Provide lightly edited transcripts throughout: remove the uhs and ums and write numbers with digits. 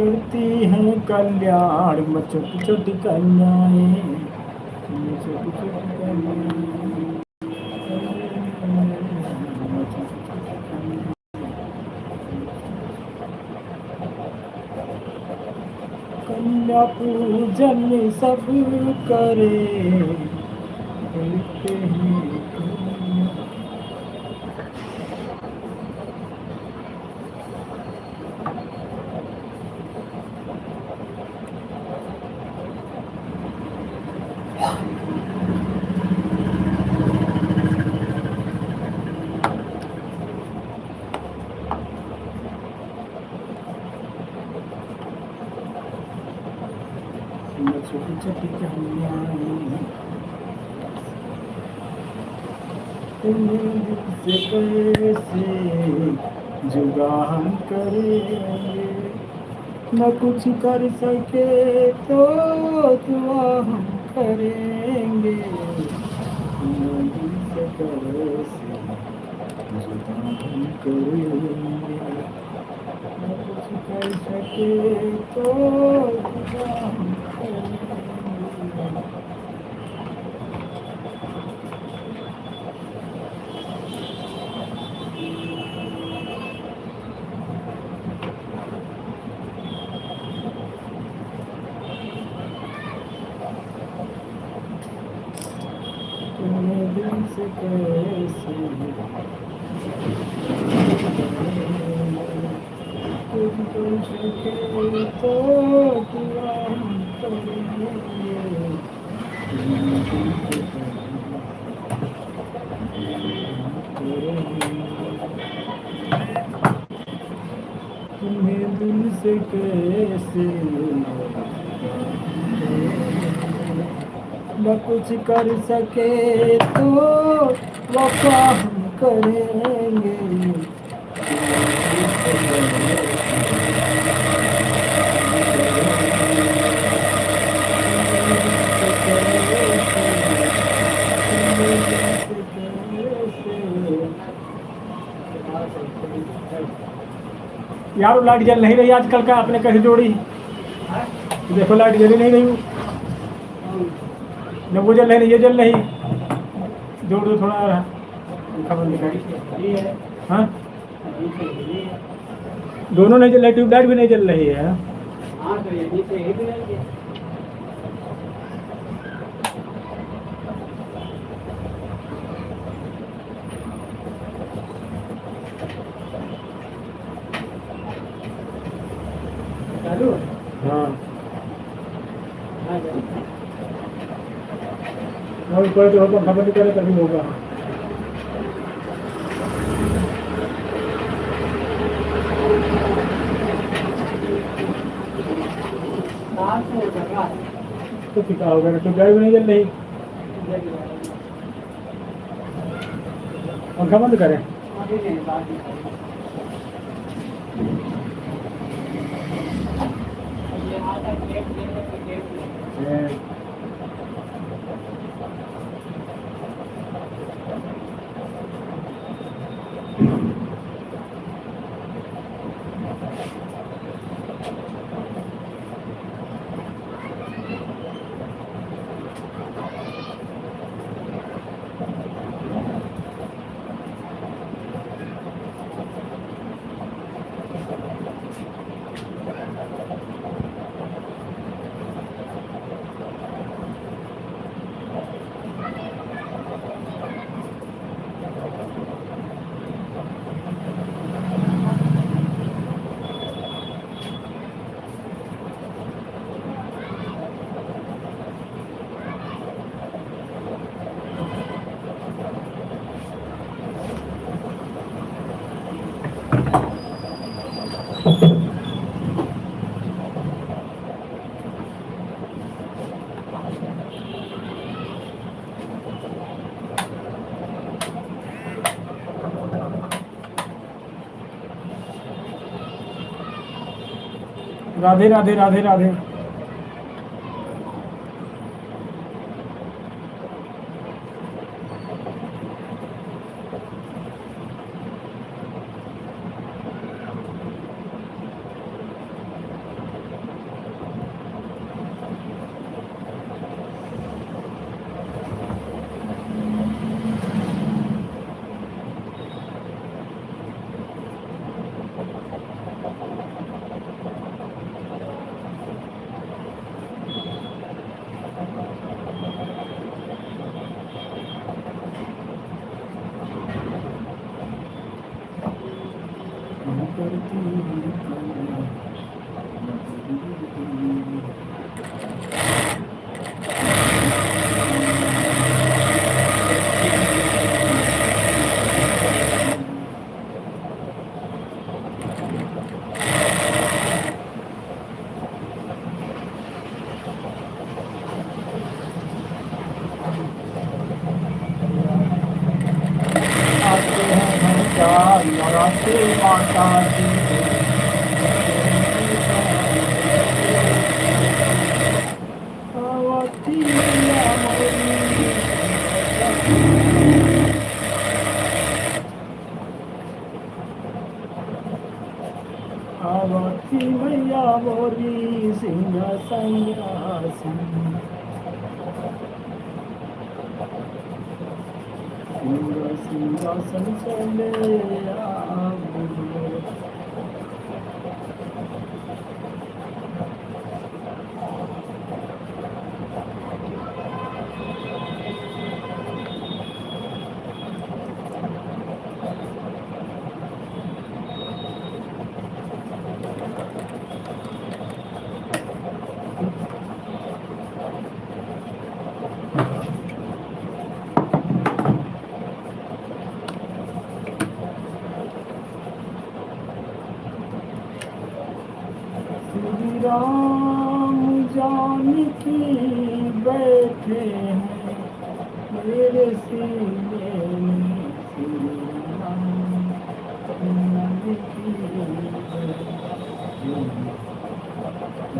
करती हैं कल्याण में छोटी छोटी कन्याएं, छोटी छोटी कन्याएं। कन्या पूजन सब करे, करते हैं कन्या। छोटी छोटी कन्याएं से कैसे जुदा हम करेंगे, न कुछ कर सके तो दुआ हम करेंगे, से कैसे जुदा हम करेंगे, न कुछ कर सके तो दुआ हम करेंगे। से कैसे कुछ कर सके तो दुआ हम करेंगे, तुम्हें दिल से कैसे न कुछ कर सके तो वफा हम करेंगे, यार लाइट जल नहीं रही आजकल का, आपने कैसे जोड़ी? देखो लाइट जली नहीं रही, न वो जल रही, ये जल रही, जोड़ दो थोड़ा खबर निकाली। हाँ दोनों नहीं जल रही, ट्यूबलाइट भी नहीं जल रही है। हाँ तो यही से एक चालू। हाँ ऊपर तो खबर नहीं करे तभी होगा। तो फिका हो गया, तो गाड़ी भी नहीं जल रही। पंखा बंद करें। राधे राधे राधे राधे। तुम करती कमाल। आते हैं हम चार नराते माता जी। आवाती मैया मोरी, आवाती मैया मोरी सिंह सन्यासी। सिंहासन चले आओ। श्री राम जानकी बैठे हैं मेरे सीने में। श्री राम जानकी बैठे हैं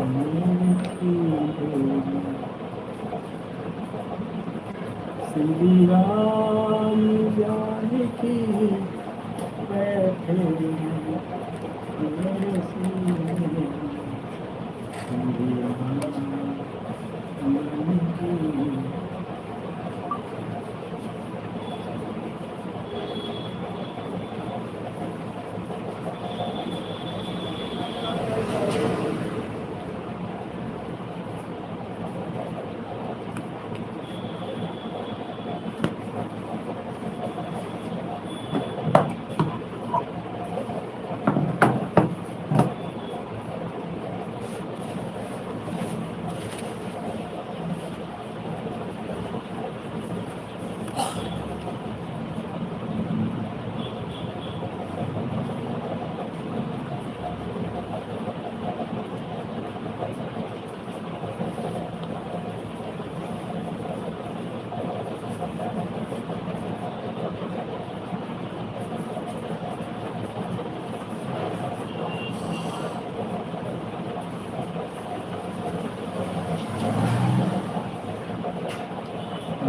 मेरे सीने में। श्री राम जानकी बैठे हैं मेरे सीने में।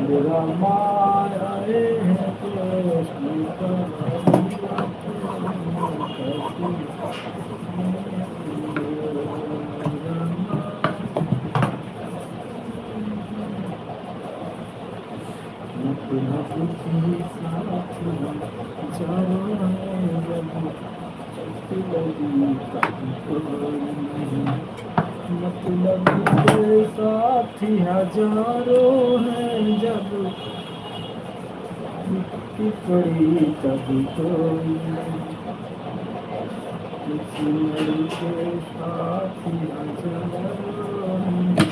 मेरा माया है कृष्ण मतलब के साथी हजारों हैं जब की पड़ी कभी कोई किसी नई के साथी हजारों हैं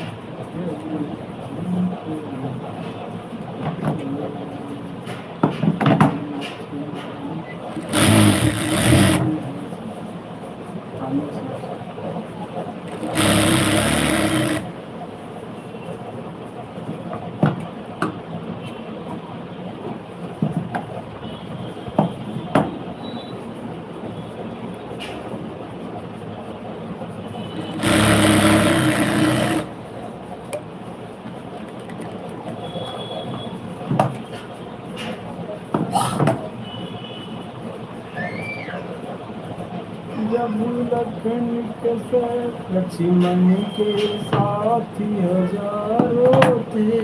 जब लखन के साथ लक्ष्मण के साथी हजारों थे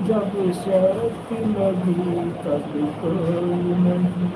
जब शर्त लगी तब कोई नहीं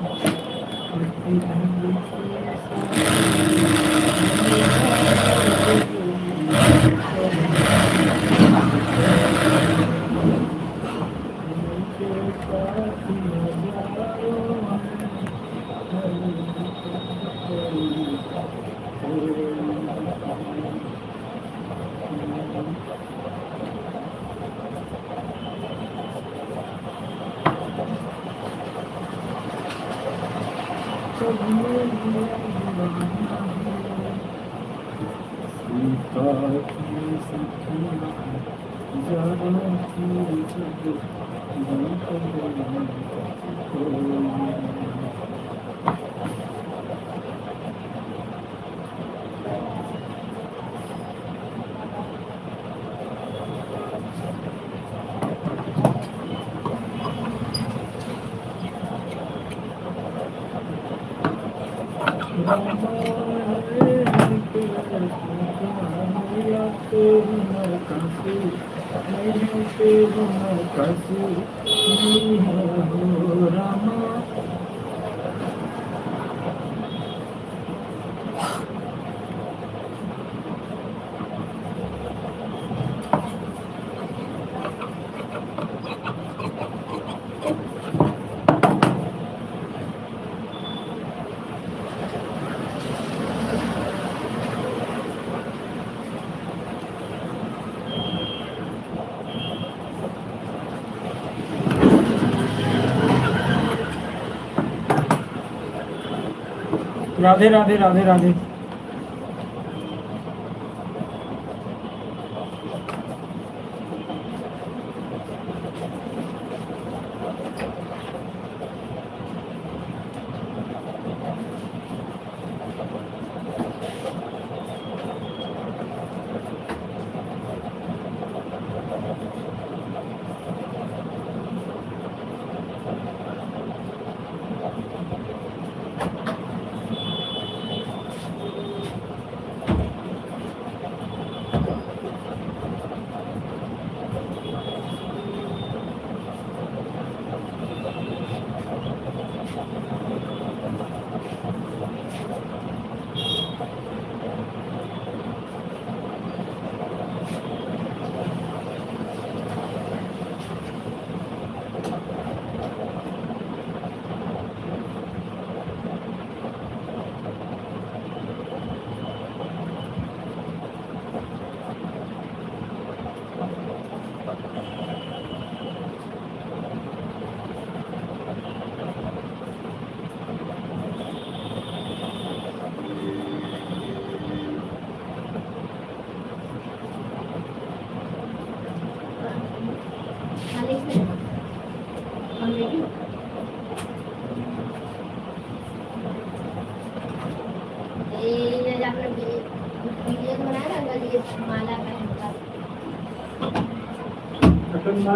सीता की सखिया जरा की जग Rama. राधे राधे राधे राधे।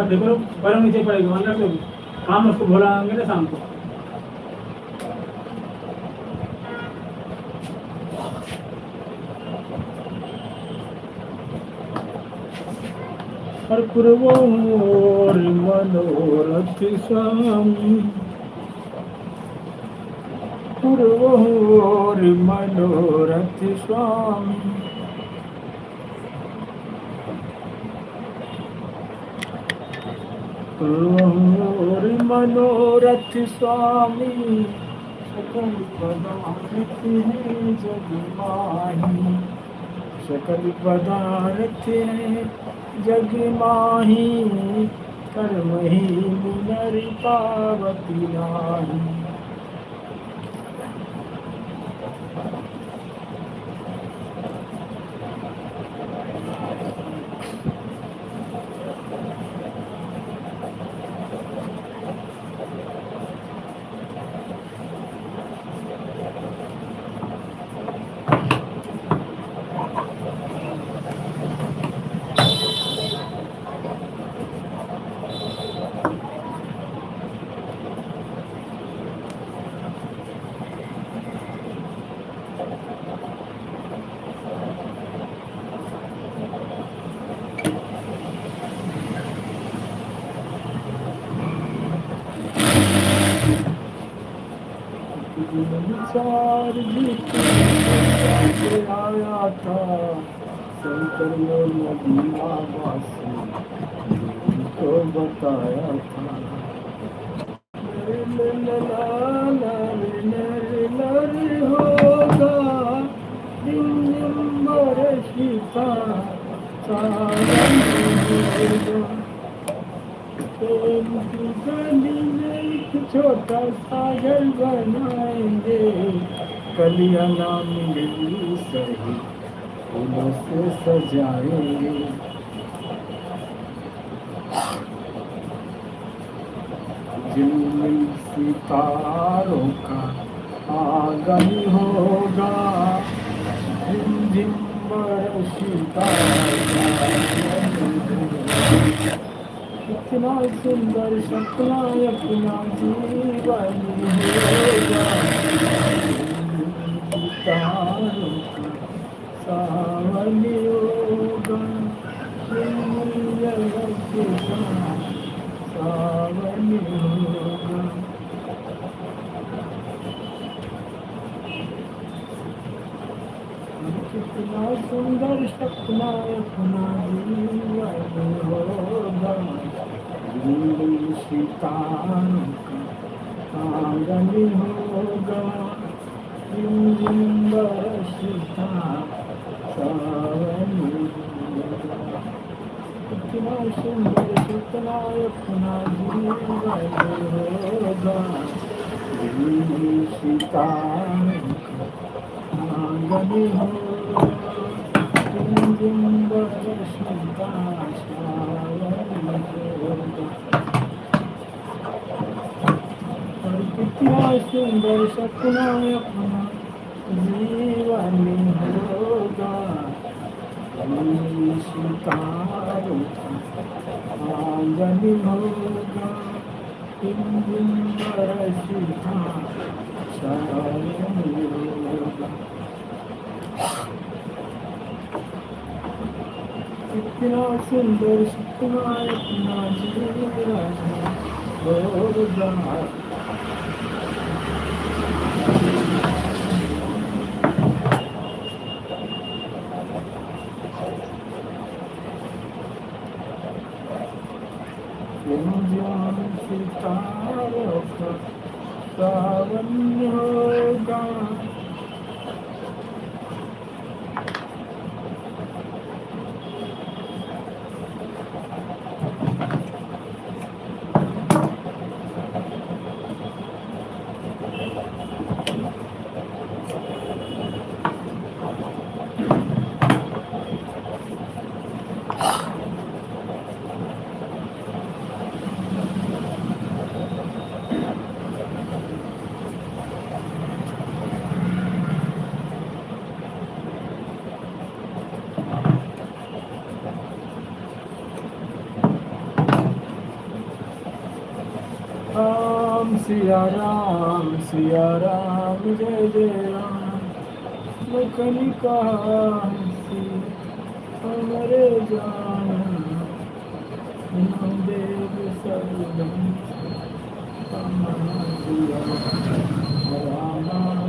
देखो पर नीचे पड़ेगा मतलब काम उसको बोलाएंगे ना शाम को। और पुरवोर मनोरथ स्वामी पुरवोर मनोरथ स्वामी पुरवोर मनोरथ स्वामी सकल पदार्थ है जग माही सकल पदार्थ है जग माही कर्म ही नर पावती नाही। चार से आया था शंकर ने मदीना वासी को बताया था नर होगा शिफा गली में छोटा सा घर बनाएंगे, कलियां ना मिलेंगी सही, फूलों से सजाएंगे। झिलमिल सितारों का आंगन होगा, झिम बरसता कितना सुंदर सपना अपना जीवन होगा, सितारों का सावन होगा, सावन होगा। कितना सुंदर सपना अपना जीवन होगा, सितारों का आंगन होगा, बरसता सावन होगा। कितना सुंदर सपना अपना जीवन होगा, सितारों का आंगन होगा, बरसता सावन होगा। और कितना सुंदर सपना अपना जीवन होगा, सितारों का आंगन होगा, बरसता सावन होगा। कितना सुंदर सपना अपना जीवन होगा। सितारों का सावन होगा। राम सिया राम जय जय राम, लखन कहा हमारे जान, देव सर्वम राम राम।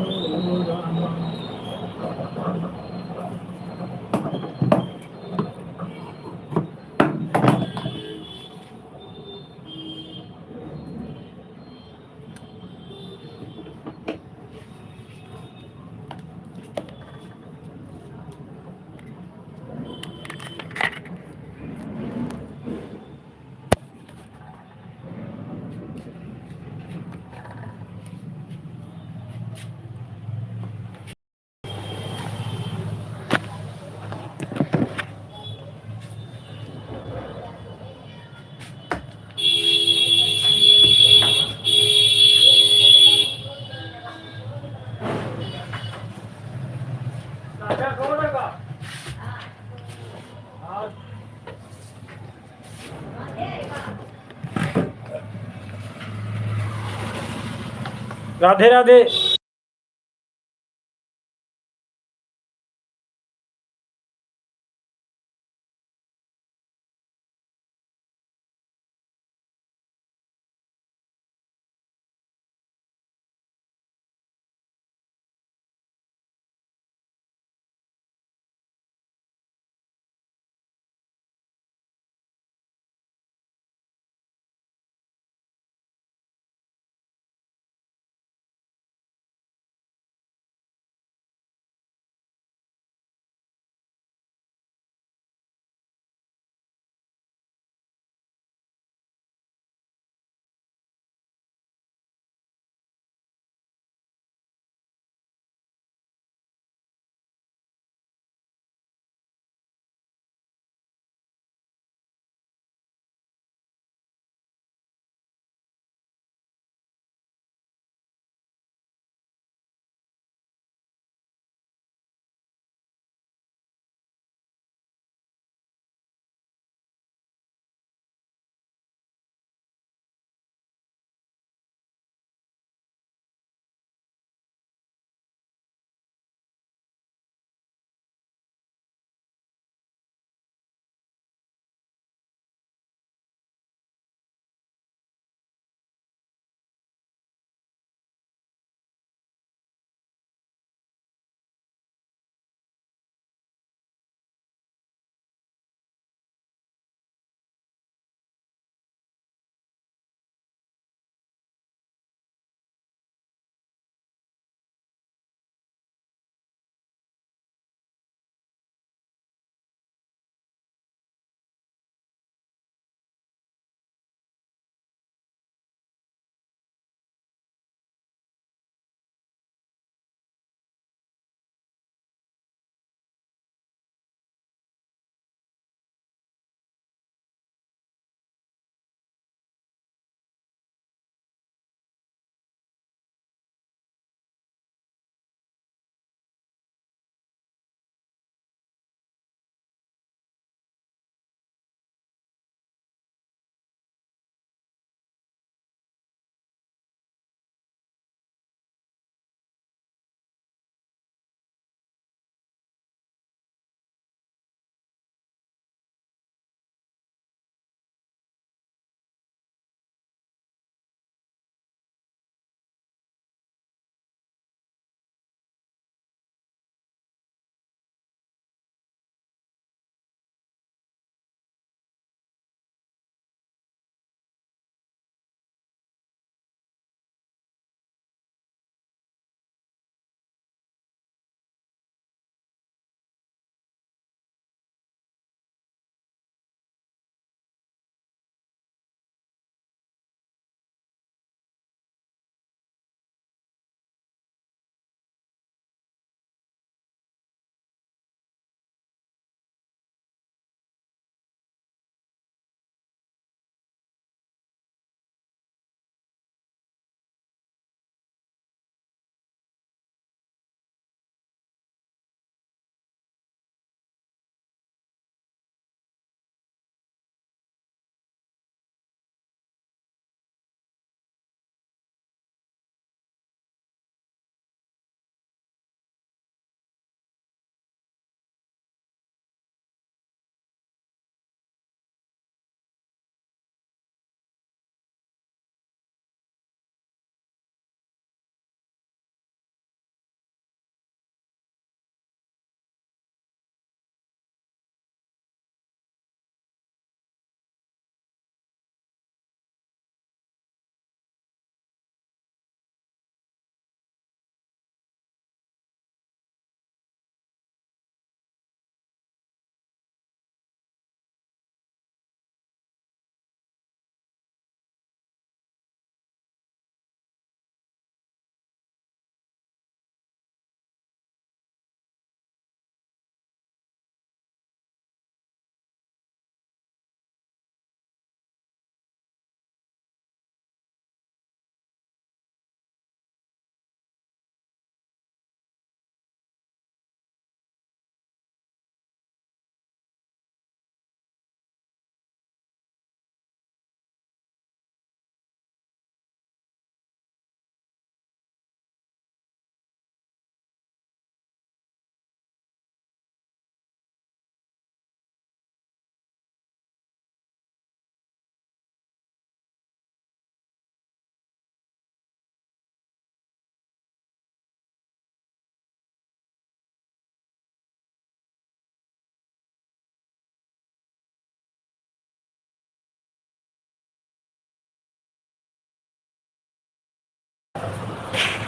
राधे राधे।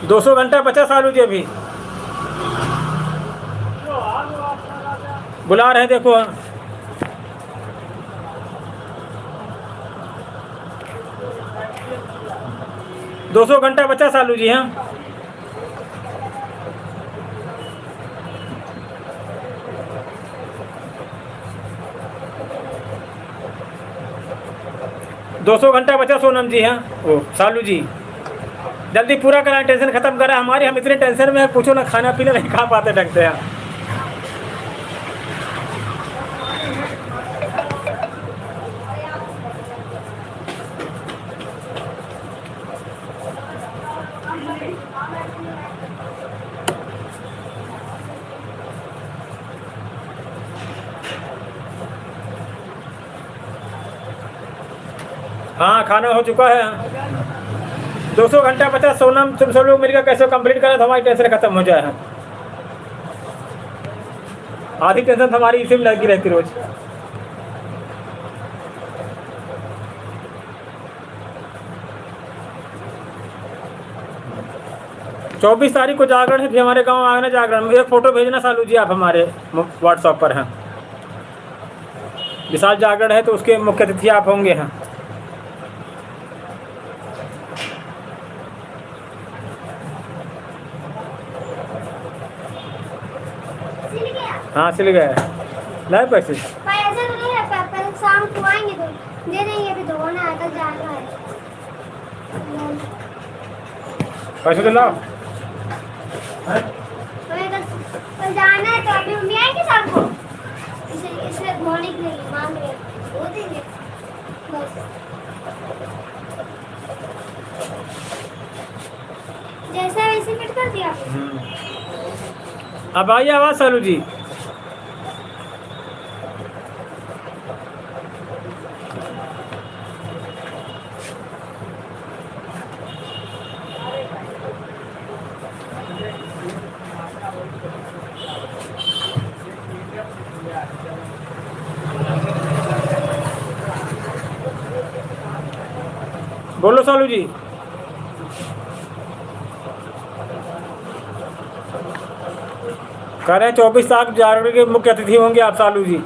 200 घंटा बचा सालू जी अभी। बुला रहे हैं देखो। 200 घंटा बचा सालू जी। हाँ 200 घंटा बचा सोनम जी। हाँ ओ सालू जी जल्दी पूरा कराएं, टेंशन खत्म करें हमारी। हम इतने टेंशन में है, पूछो ना, खाना पीना नहीं खा पाते ढंग से। हाँ खाना हो चुका है। 200 घंटा बचा सोनम, तुम सब लोग मिलकर कैसे कंप्लीट करें तो हमारी टेंशन खत्म हो जाए। आधी टेंशन तो हमारी इसी में लगी रहती रोज। चौबीस तारीख को जागरण है, फिर हमारे गांव आना जागरण में। एक फ़ोटो भेजना सालू जी आप हमारे व्हाट्सएप पर हैं। विशाल जागरण है तो उसके मुख्य अतिथि आप होंगे। हैं हाँ सिल गया। लाए पैसे पैसे तो नहीं है, पहले शाम को आएंगे तो दे देंगे। अभी धोना है तो जा रहा है। पैसे तो लाओ। तो जाना है तो अभी मम्मी आएंगे शाम को, इसे धोने के लिए मांग रहे हैं, धो देंगे बस। जैसा वैसे फिट कर दिया। अब आइए आवाज़ सालू जी। बोलो सालू जी। कह रहे हैं 24 तारीख जागरण के मुख्य अतिथि होंगे आप सालू जी।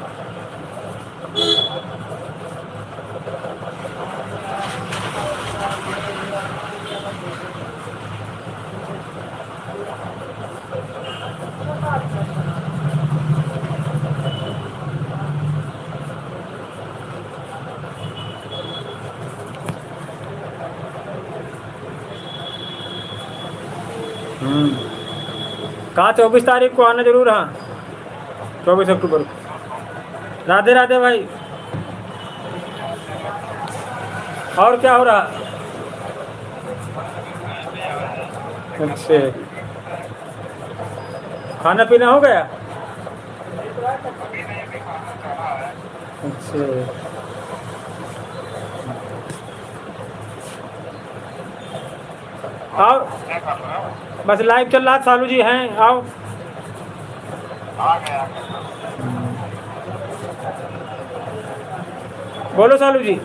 कहा 24 तारीख को आना जरूर। हाँ 24 अक्टूबर को। राधे राधे भाई। और क्या हो रहा? अच्छा खाना पीना हो गया। अच्छा आओ, बस लाइव चल रहा। सालू जी हैं, आओ। बोलो सालू जी।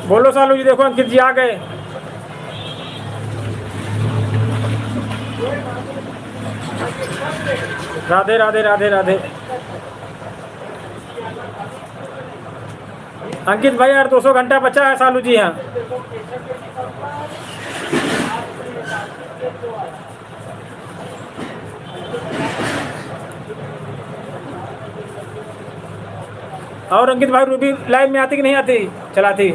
बोलो सालू जी। देखो अंकित जी आ गए। राधे राधे राधे राधे। अंकित भाई यार 200 घंटा बचा है सालू जी। यहाँ और अंकित भाई रूबी लाइव में आती कि नहीं आती? चलाती।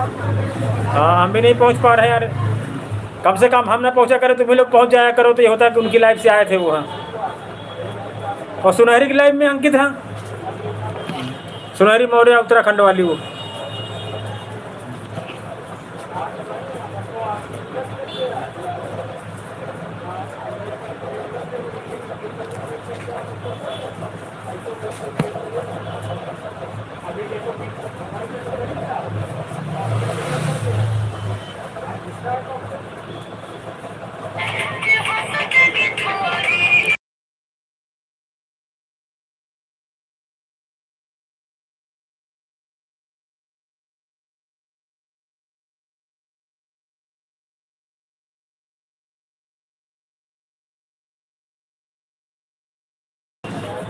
हाँ, हम भी नहीं पहुंच पा रहे यार। कम से कम हम ना पहुंचा करें, तुम्हें लोग पहुंच जाया करो, तो ये होता है कि उनकी लाइफ से आए थे वो। हाँ, और सुनहरी की लाइफ में अंकित। हाँ, सुनहरी मौर्य उत्तराखंड वाली वो।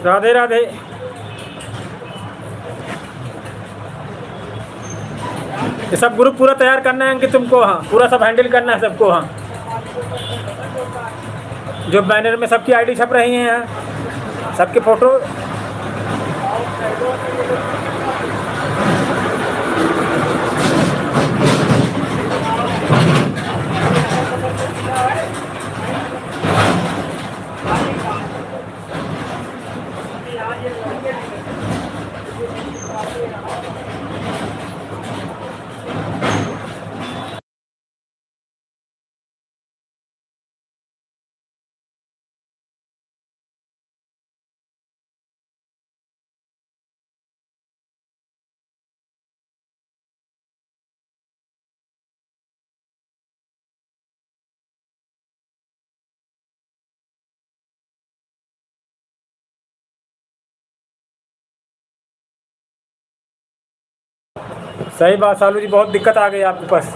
राधे राधे। ये सब ग्रुप पूरा तैयार करना है कि तुमको। हाँ, पूरा सब हैंडल करना है सबको। हाँ, जो बैनर में सबकी आईडी छप रही हैं, हाँ, सबके फोटो। सही बात सालू जी, बहुत दिक्कत आ गई आपके पास।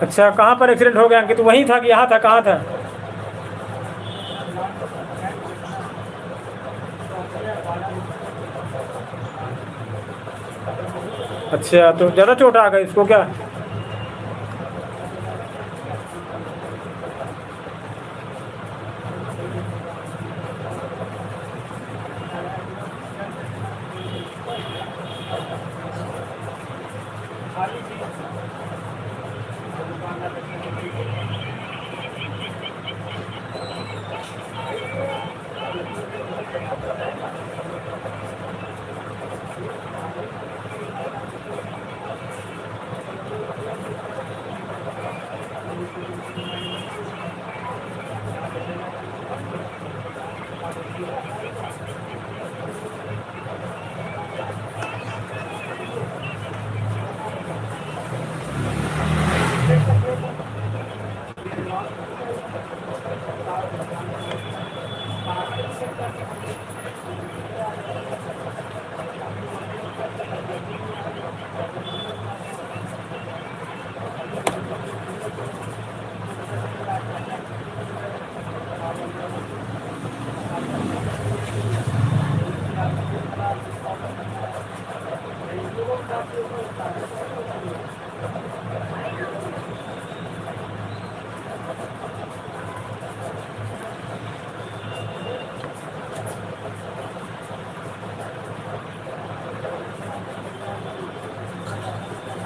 अच्छा, कहाँ पर एक्सीडेंट हो गया अंकित? वहीं था कि यहाँ था, कहाँ था? अच्छा, तो ज़्यादा चोट आ गई इसको क्या?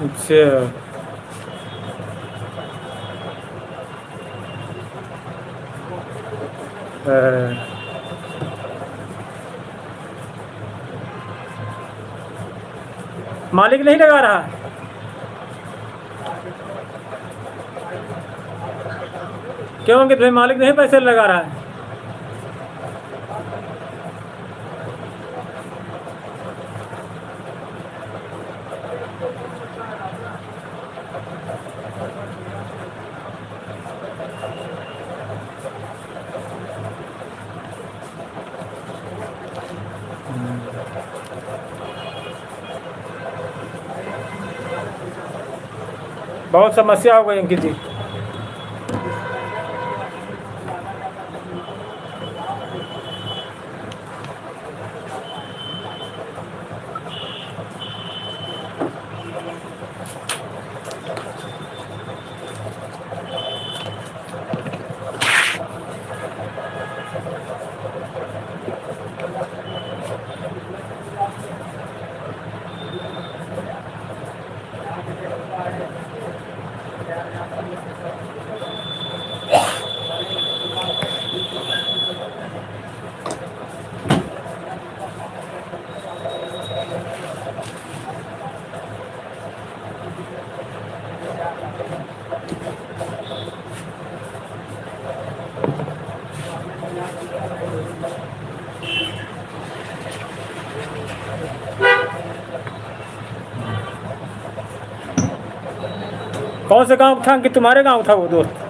अच्छा, मालिक नहीं लगा रहा? क्यों कि भाई मालिक नहीं पैसे लगा रहा है? बहुत समस्या हो गई अंकित जी। कौन से गांव था कि तुम्हारे गांव था वो दोस्त?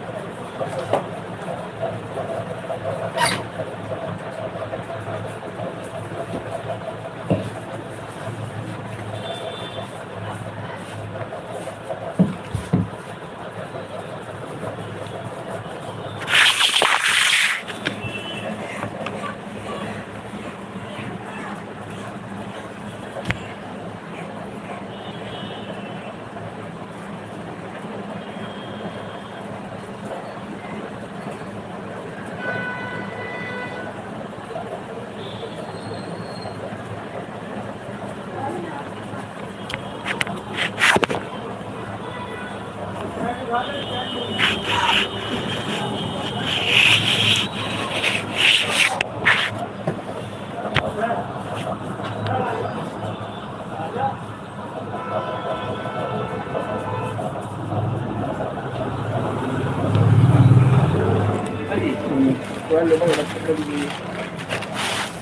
Quello poi l'ho di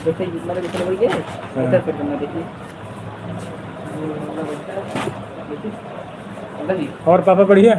dove ma dove sono perché? Per come देखिए अंदर ही और पापा बढ़िया?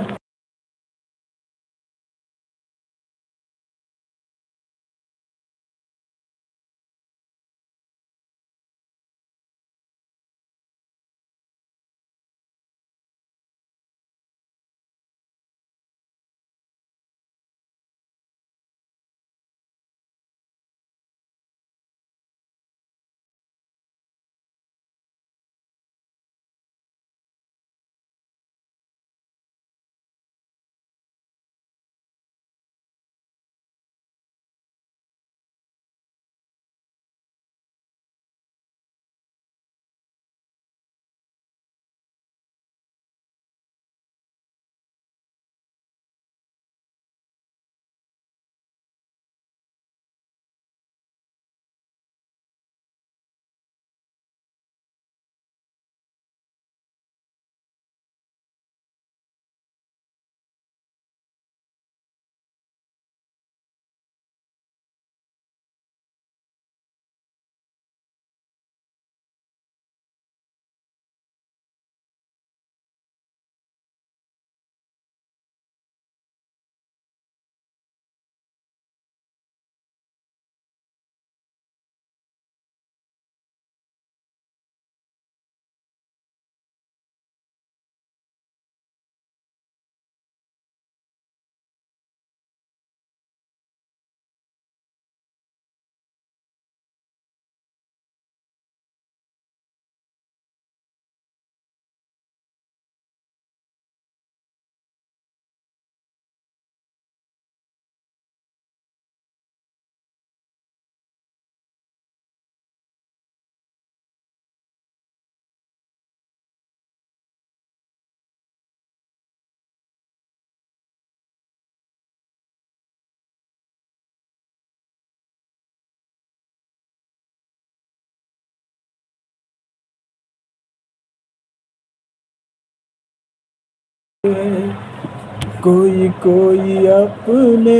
कोई कोई अपने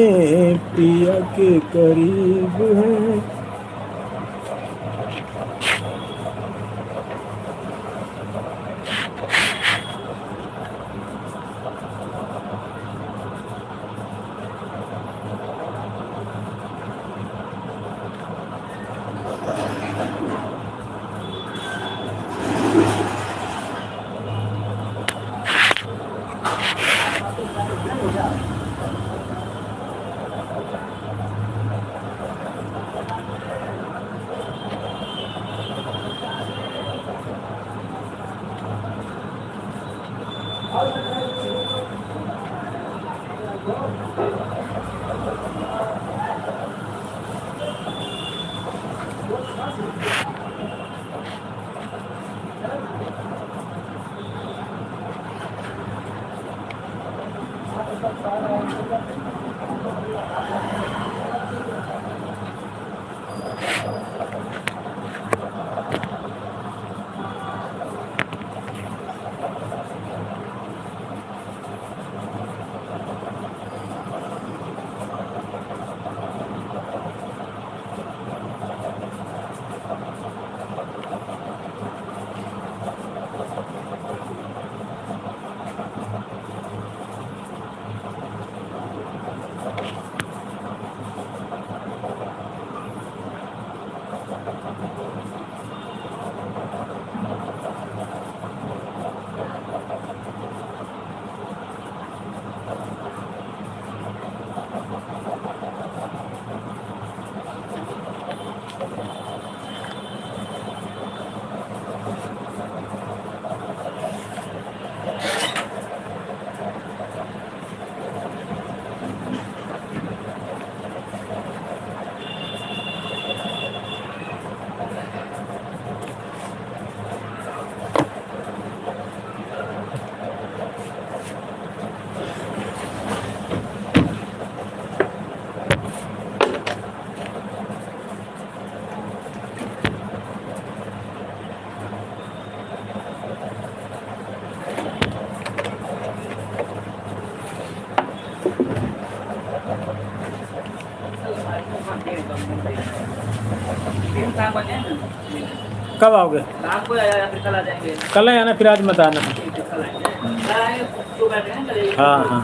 पिया के करीब है। कब आओगे? रात को या फिर कल आ जाएंगे। कल है आना, फिर आज मत आना। ठीक है, कल आएंगे। कल आएंगे तो बैठे हैं कल। हाँ हाँ।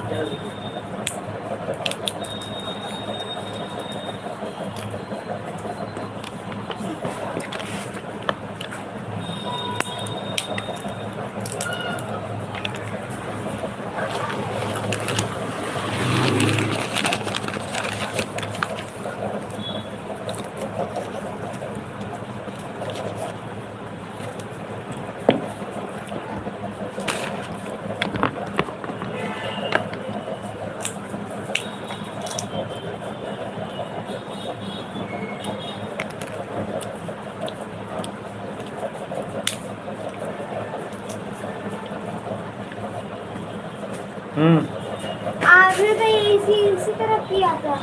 आपने तो इसी तरफ किया था।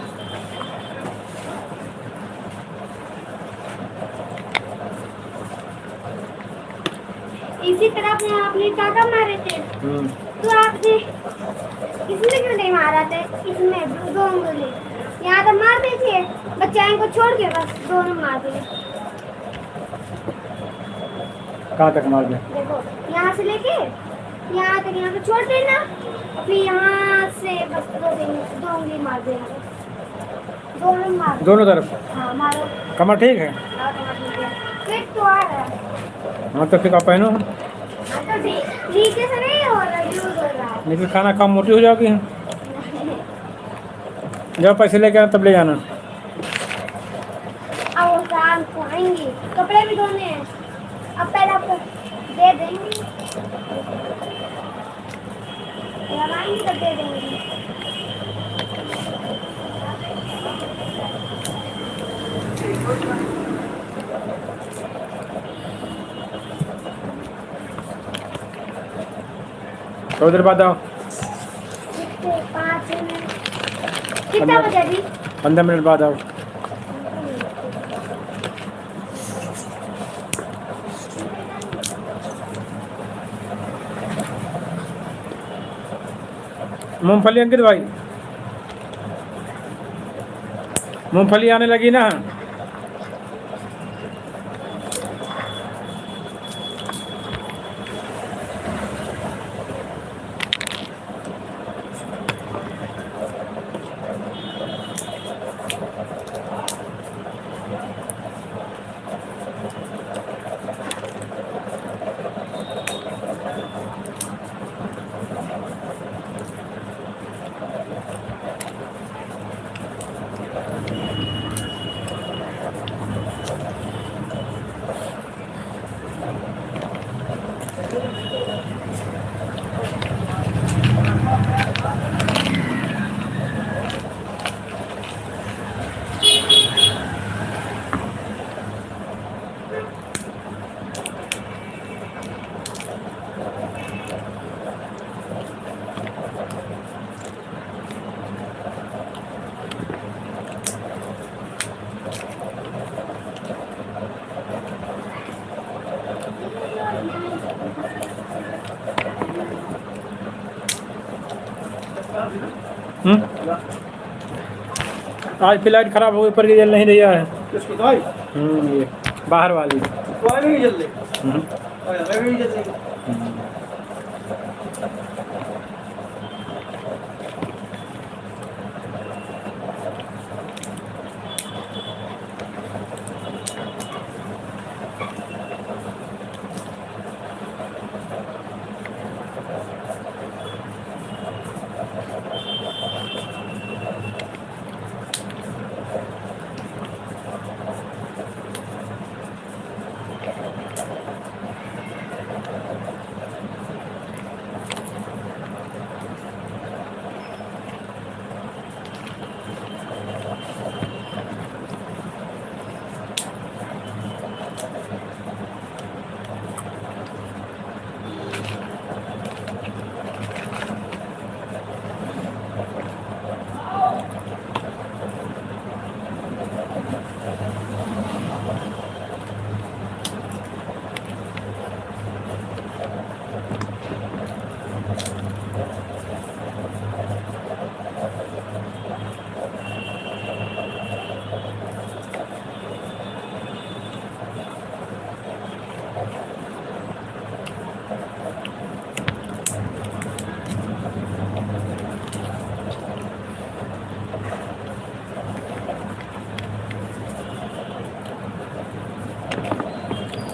इसी तरफ में आपने टाका मारे थे, तो आपने इसमें क्यों नहीं मारा था? इसमें दो उंगली यहाँ तो मार दीजिए, बच्चाएं को छोड़ के बस दोनों मार दिए। कहाँ तक मार दे? देखो यहाँ से लेके यहाँ तक, यहाँ पे छोड़ देना, फिर यहाँ से बस दो उंगली मार देना, दोनों मार। दोनों तरफ? हाँ मारो। कमर ठीक है? हाँ, कमर ठीक है। फिर तो आ रहा है। हाँ तो फिर आप पहनो। हाँ, तो नीचे से नहीं हो रहा, यूज हो रहा है। नहीं फिर खाना कम मोटी हो जाओगी। जब पैसे लेके आना तब ले जाना। अब वो शाम को आएंगी, कपड़े भी धोने हैं, अब पहले आपको दे देंगे, जब आएंगी तब दे देंगे। थोड़ी देर बाद आओ। कितने? 5 मिनट। कितना बजे अभी? 15 मिनट बाद आओ। मूंगफली अंकित भाई, मूंगफली आने लगी ना? आज फ्लाइट खराब हो गई, ऊपर की जल नहीं रही है। किसकी दवाई? ये बाहर वाली। दवाई भी नहीं जल रही। हम्म। और दवाई भी नहीं जल रही।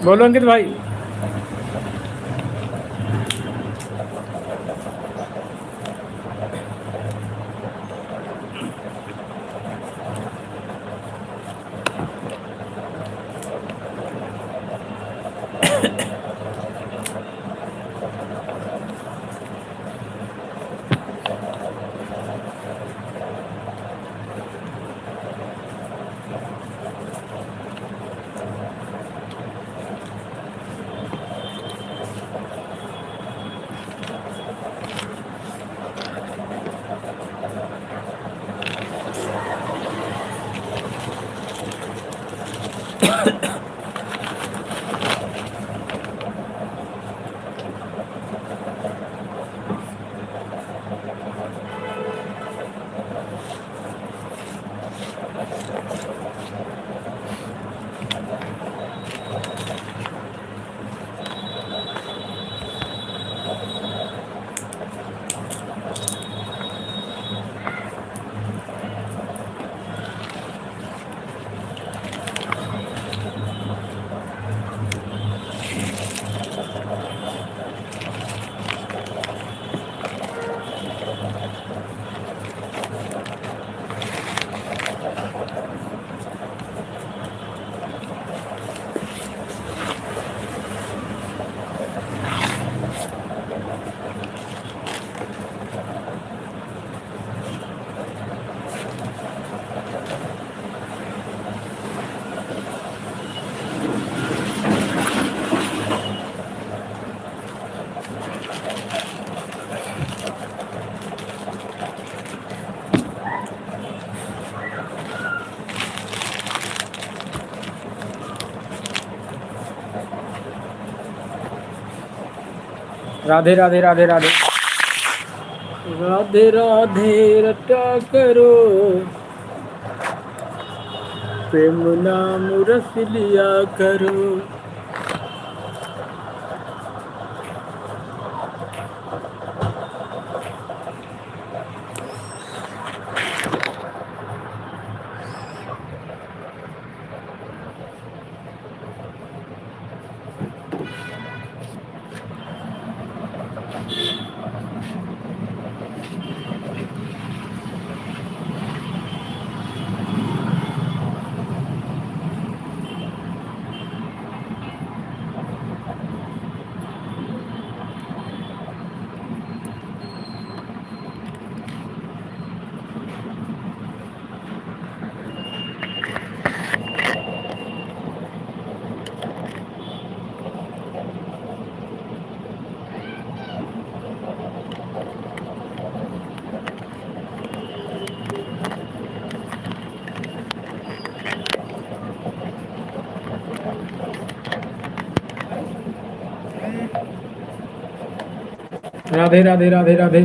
बोलो अंकित भाई। राधे राधे राधे राधे राधे राधे रटा करो, प्रेम नाम रस लिया करो। राधे राधे राधे राधे।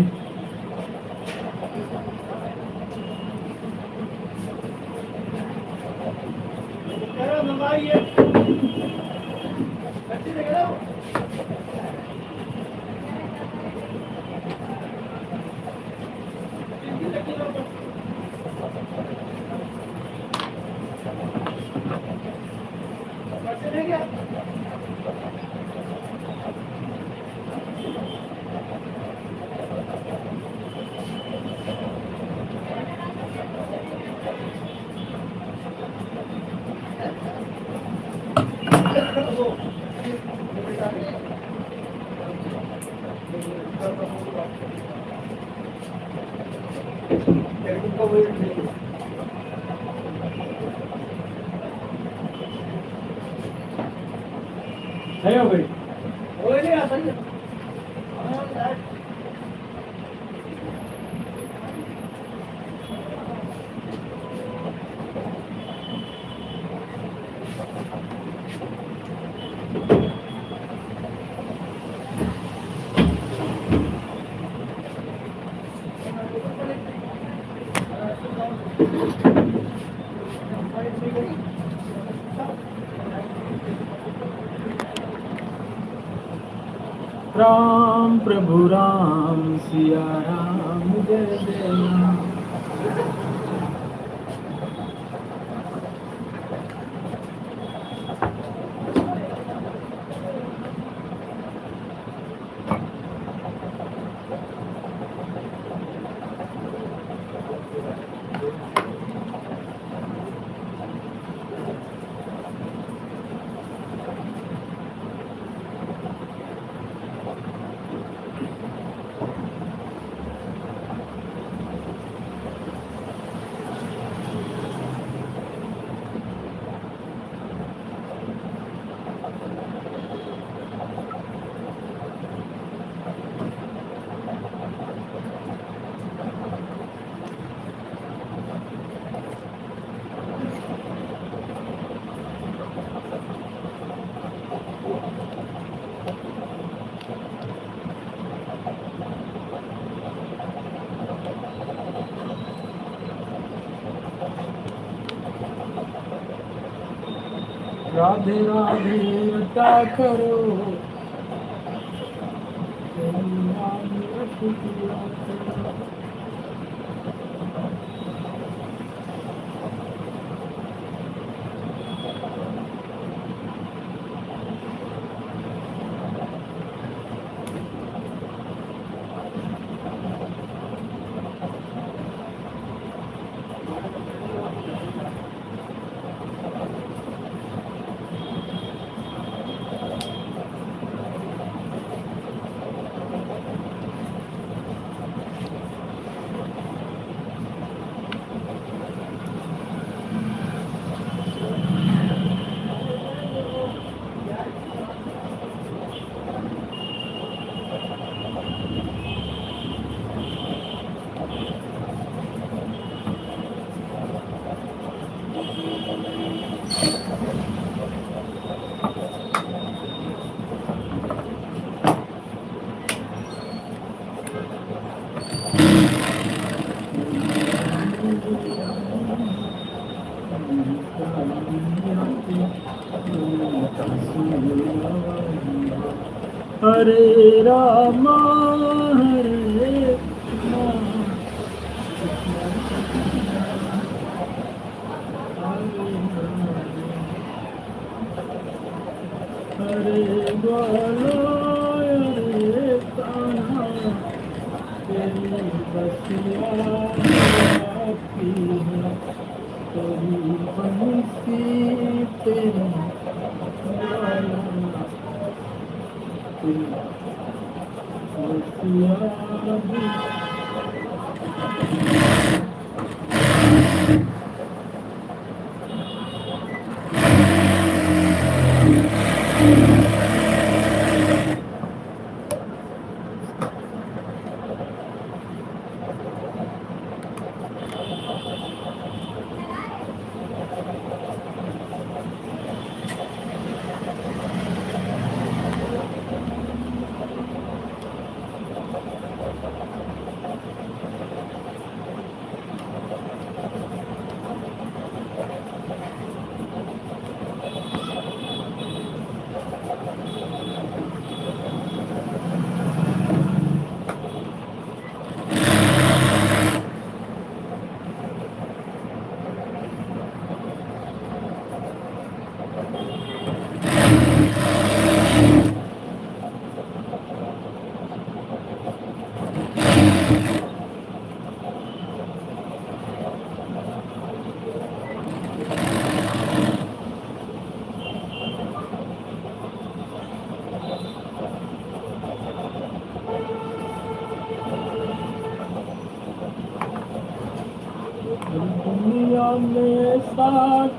नहीं हो गई राम प्रभु राम सिया राम जय जय राम। राधे राधे रटा करो तेरी नाम रख दिया करो। हरे रामा हरे हरे बोलो हरे कान्हा तेरी बसिया आपकी है तेरी बंसी तेरी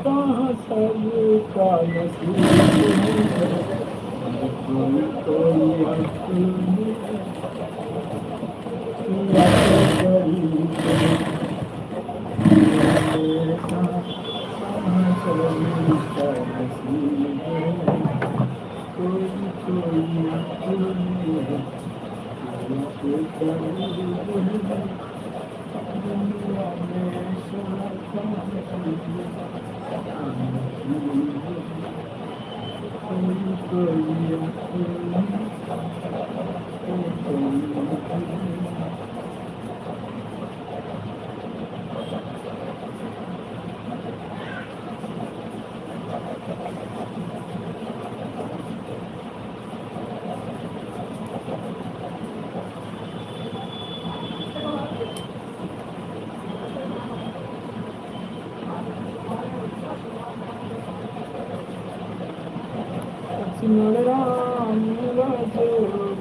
कहाँ सबका नसीब है, कोई कोई अपनी या तो गरीब है, ऐसा कहाँ सबका नसीब है, कोई कोई अपनी है, कोई गरीब है, दुनिया में सब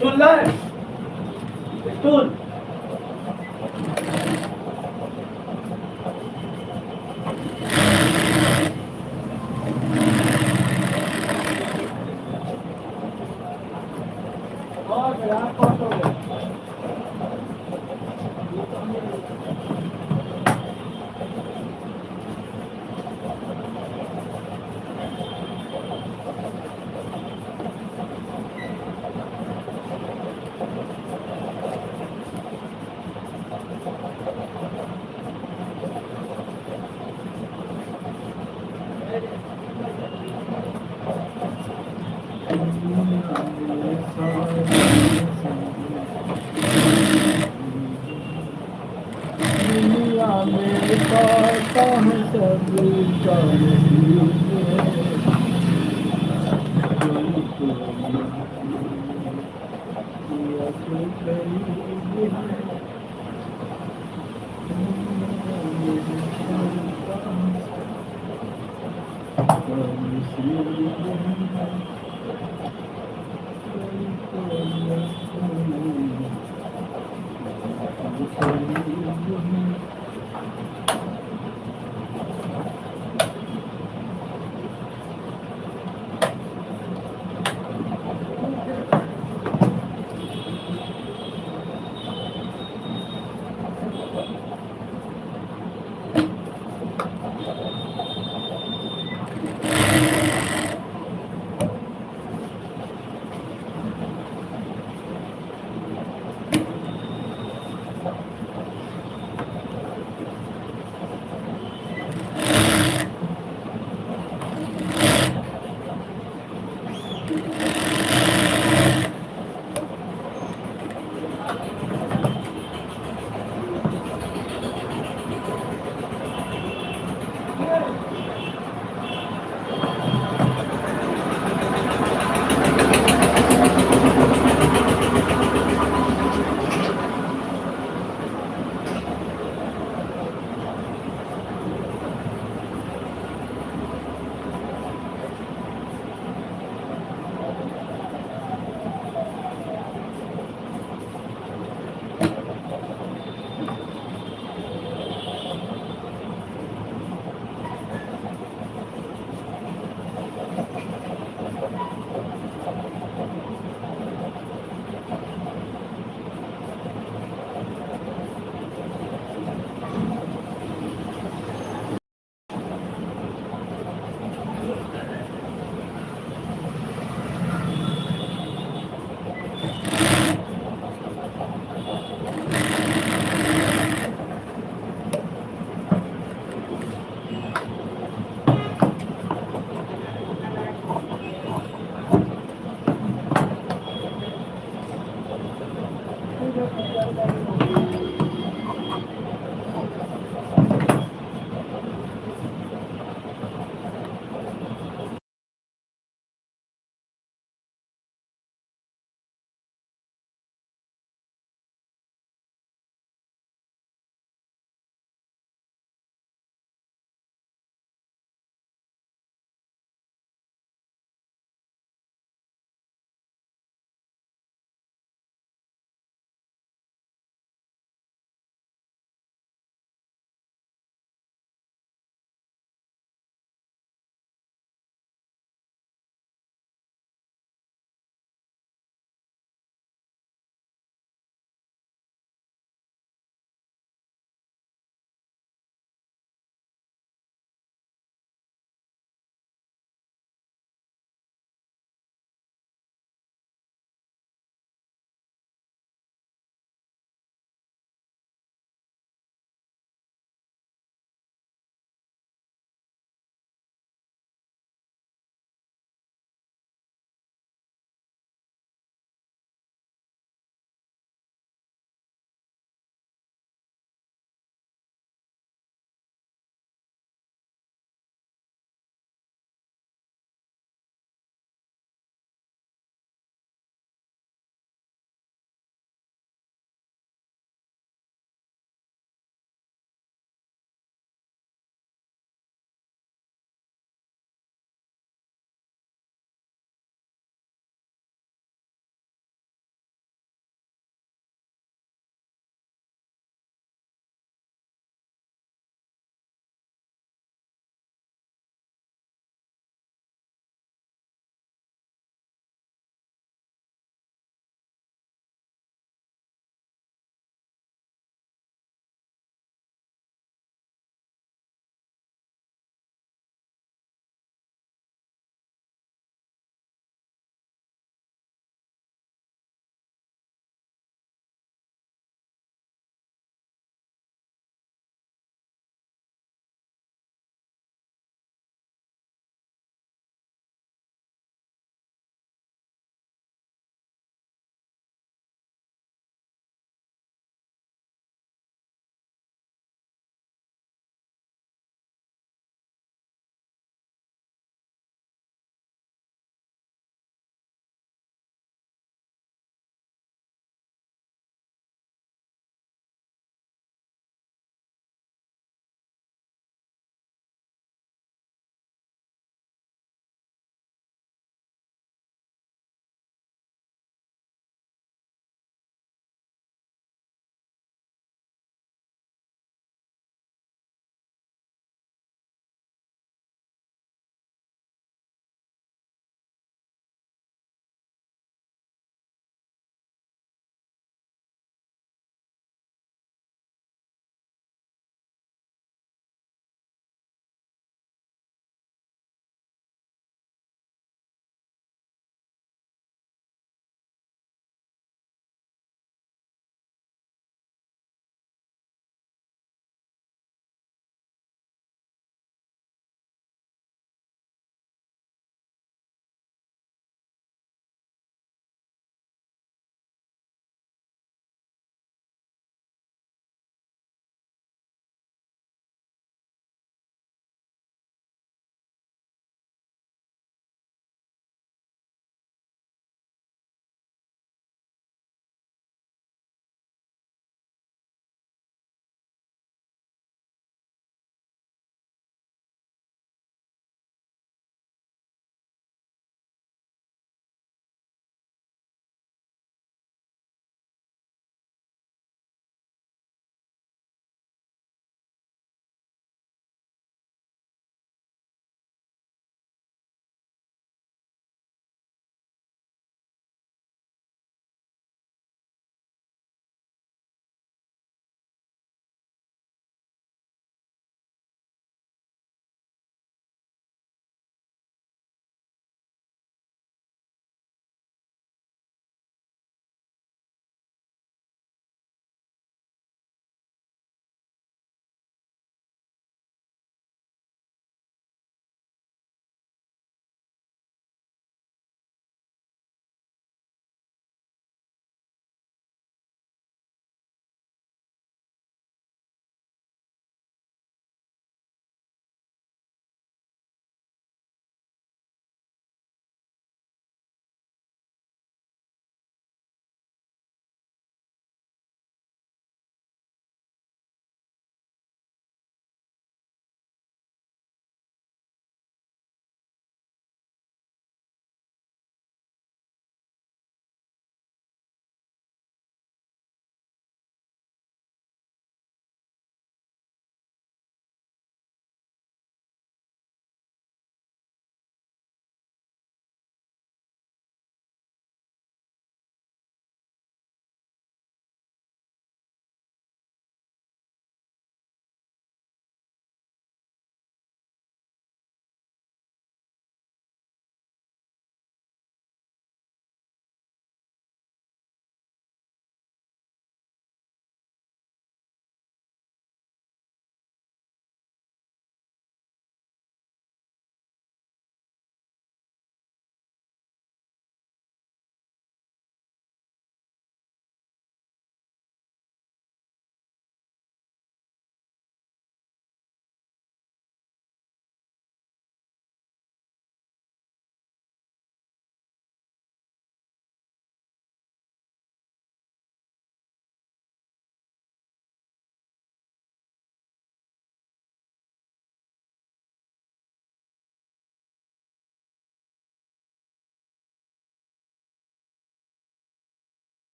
Stun. Stun.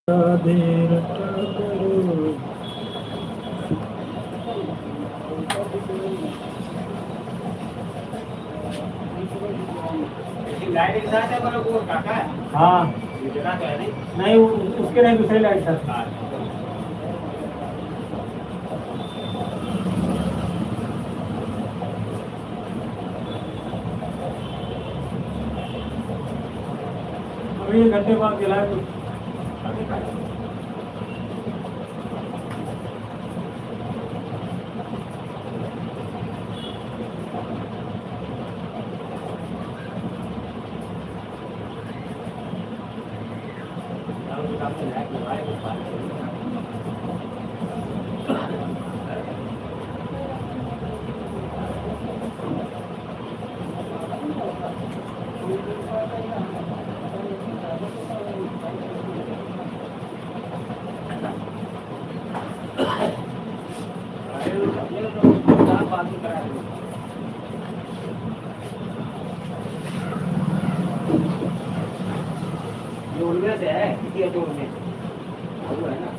राधे रटा करो। लाइट के साथ है पर वो काका है हाँ जगह तो है नहीं नहीं उसके नहीं दूसरे लाइट था। अभी 1 घंटे बाद जलाए तो जोड़ में से है किसी जोड़ में वो है ना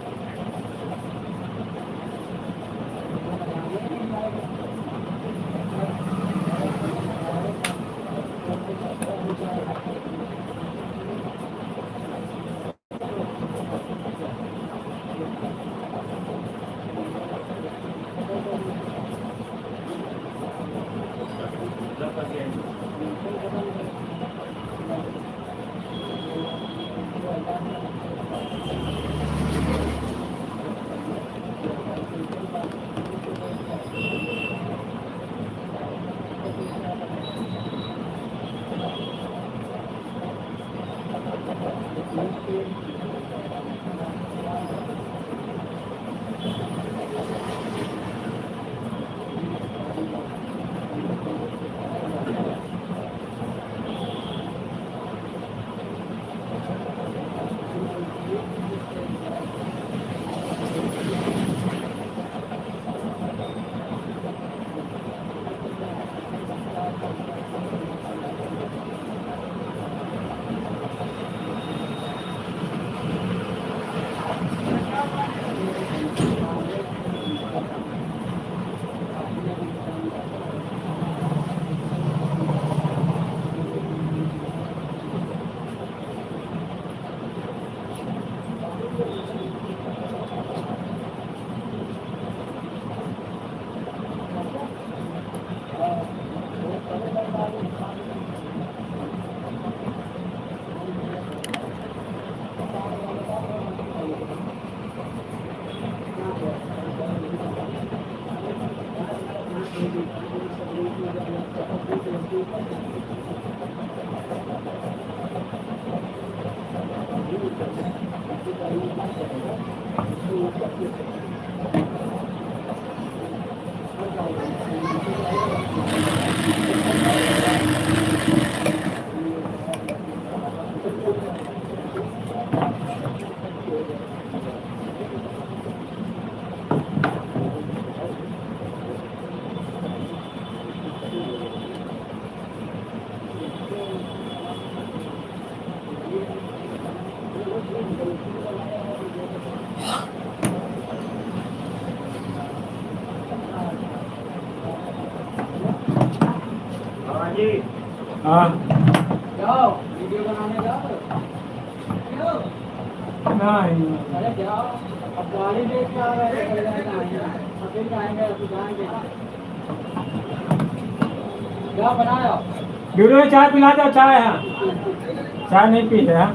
हाँ जाओ वीडियो बनाने जाओ नहीं अरे जाओ अब गाड़ी देख के आ रहे हैं अकेले जाएंगे अभी जाएंगे क्या बनाया वीडियो में चाय पिला दो। चाय है चाय नहीं पी है।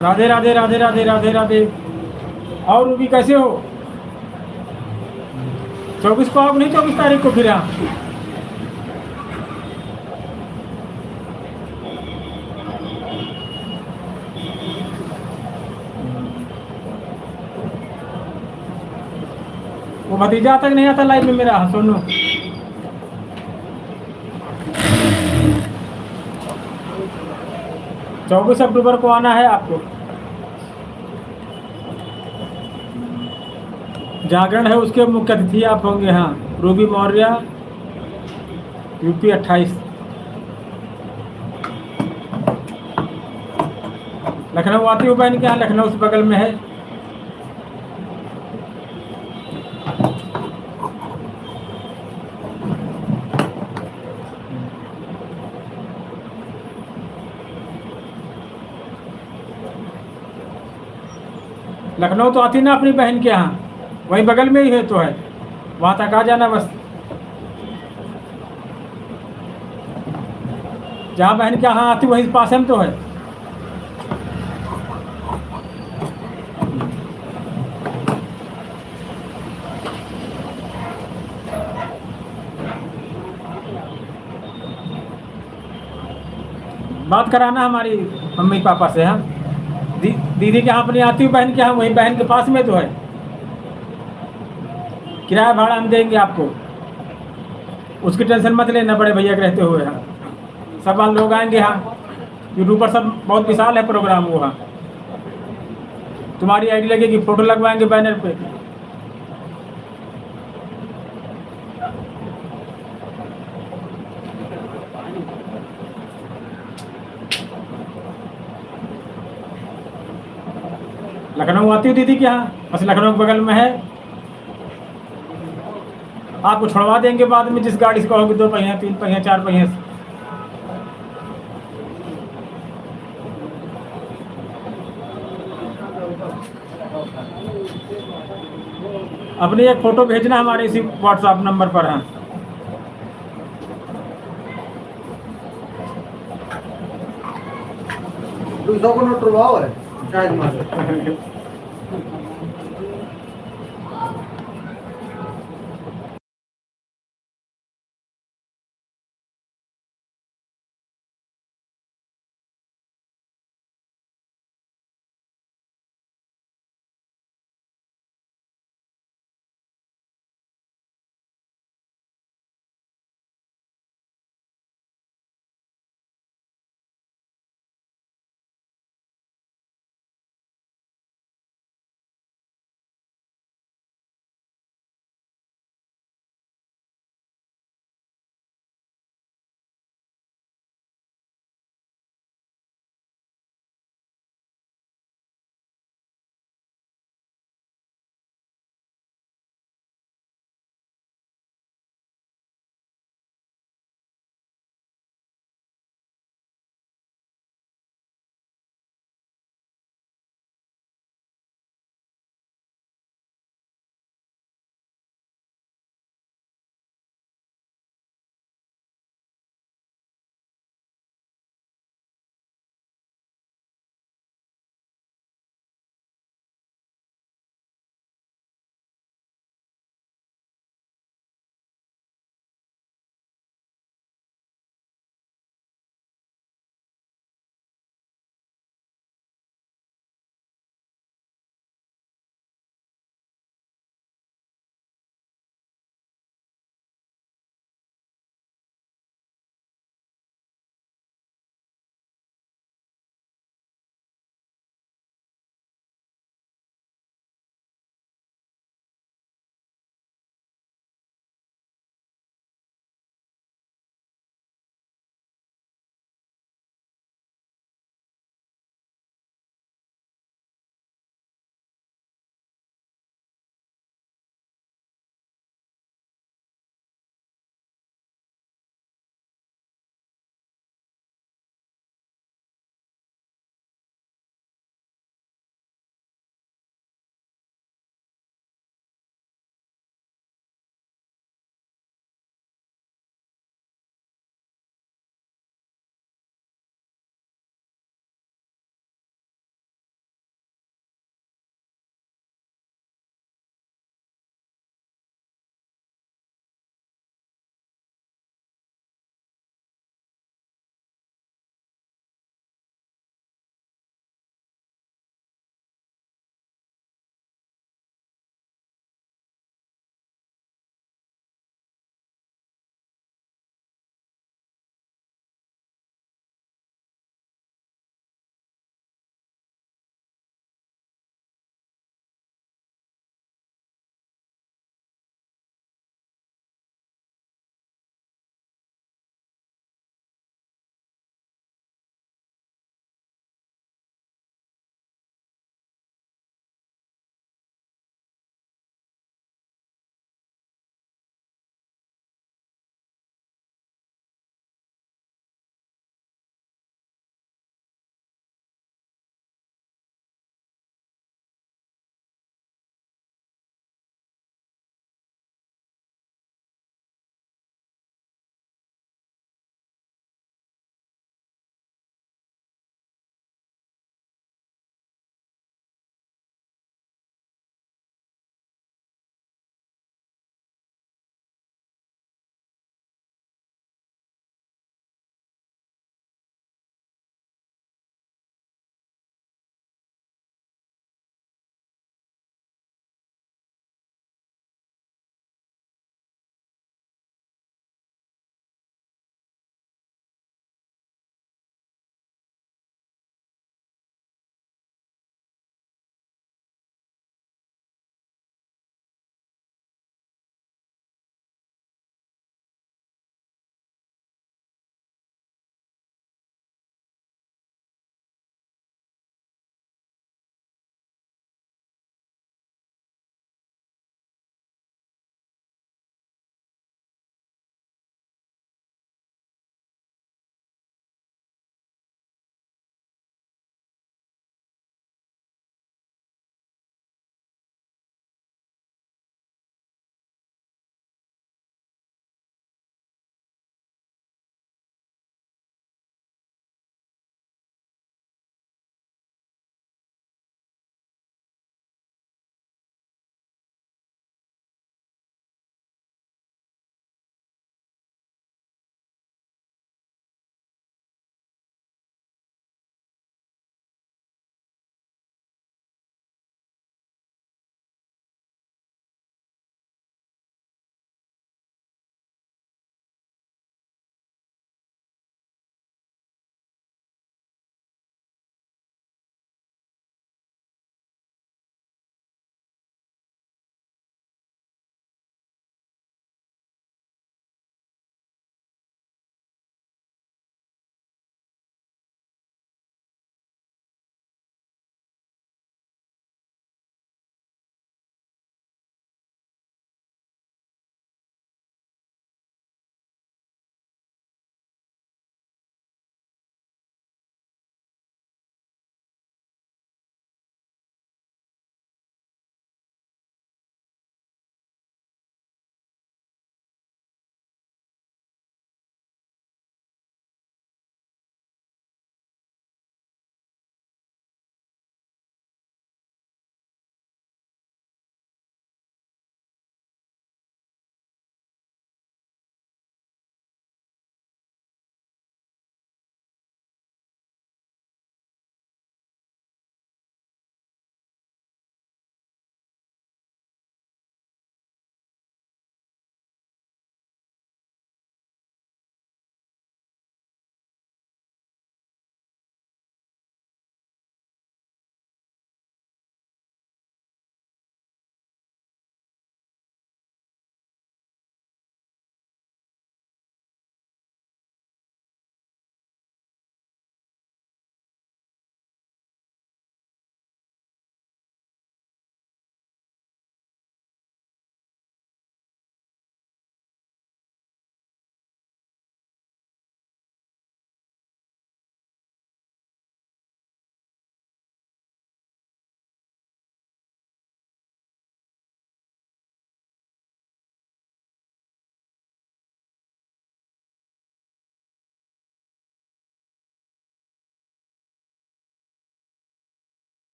राधे राधे राधे राधे राधे राधे। और रूबी कैसे हो? 24 को आप नहीं, 24 तारीख को फिर यहाँ? वो भतीजा तक नहीं आता लाइव में मेरा, सुनो। चौबीस अक्टूबर को आना है आपको। जागरण है, उसके मुख्य अतिथि आप होंगे। हाँ, रूबी मौर्य, यूपी 28। लखनऊ आती हूँ बहन के यहाँ, लखनऊ से बगल में है। लखनऊ तो आती ना अपनी बहन के यहाँ, वहीं बगल में ही है तो है, वहाँ तक आ जाना बस। जहाँ बहन के यहाँ आती वहीं पास में तो है। बात कराना हमारी मम्मी पापा से। हाँ, दीदी के यहाँ अपनी आती हूँ बहन के यहाँ, वहीं बहन के पास में तो है। किराया भाड़ा हम देंगे आपको, उसकी टेंशन मत लेना बड़े भैया के रहते हुए। हाँ, सब लोग आएंगे। हाँ, यूट्यूब पर सब बहुत विशाल है प्रोग्राम वो। हाँ, तुम्हारी आईडी लगेगी, फोटो लगवाएंगे बैनर पे। लखनऊ आती हो दीदी के यहाँ? बस लखनऊ के बगल में है। आपको छुड़वा देंगे बाद में, जिस गाड़ी से कहोगे, 2 पहिया, 3 पहिया, 4 पहिया से। अपनी एक फ़ोटो भेजना हमारे इसी व्हाट्सएप नंबर पर है। दूसरा को नोट करवाओ है शायद मार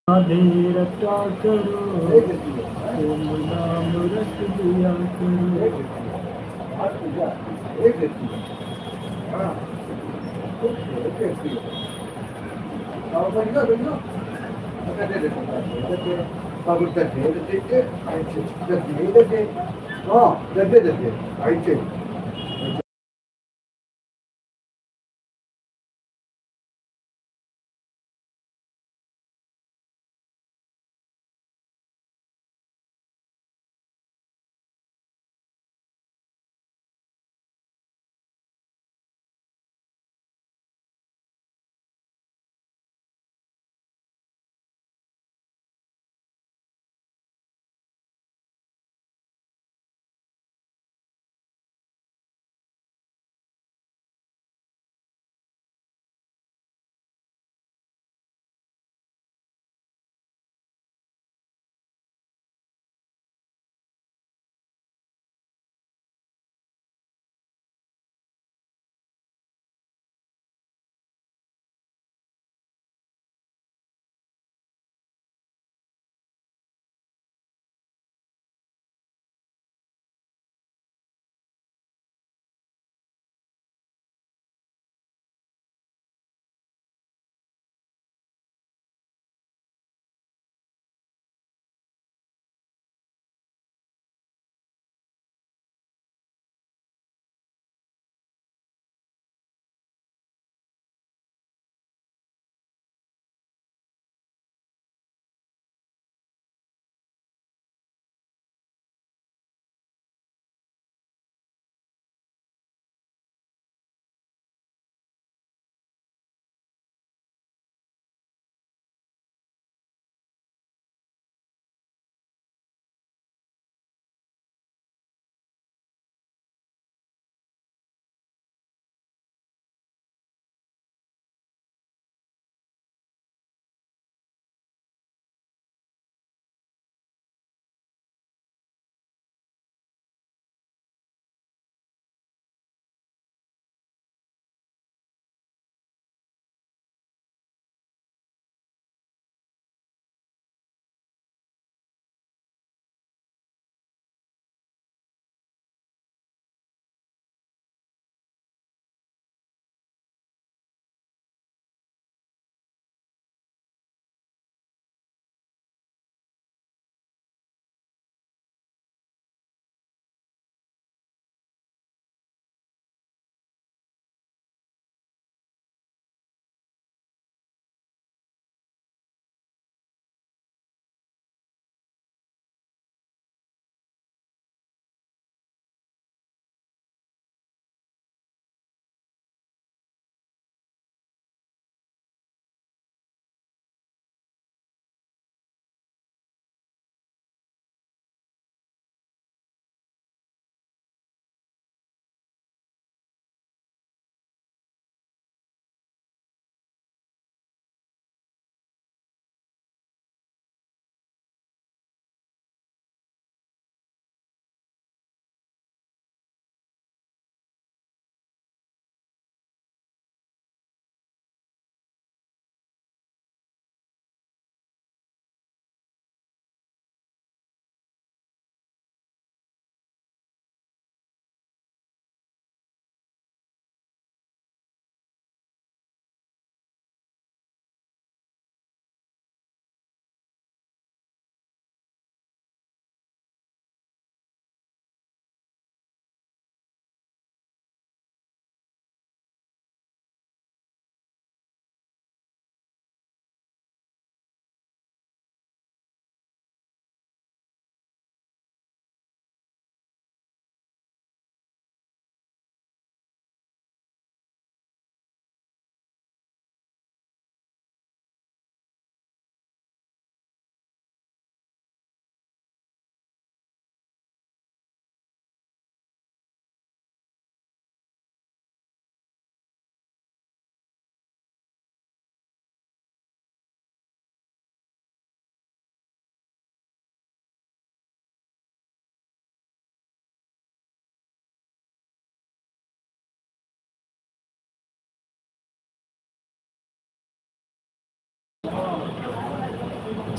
राधे रचा करो तुम नाम रस दिया करो हाँ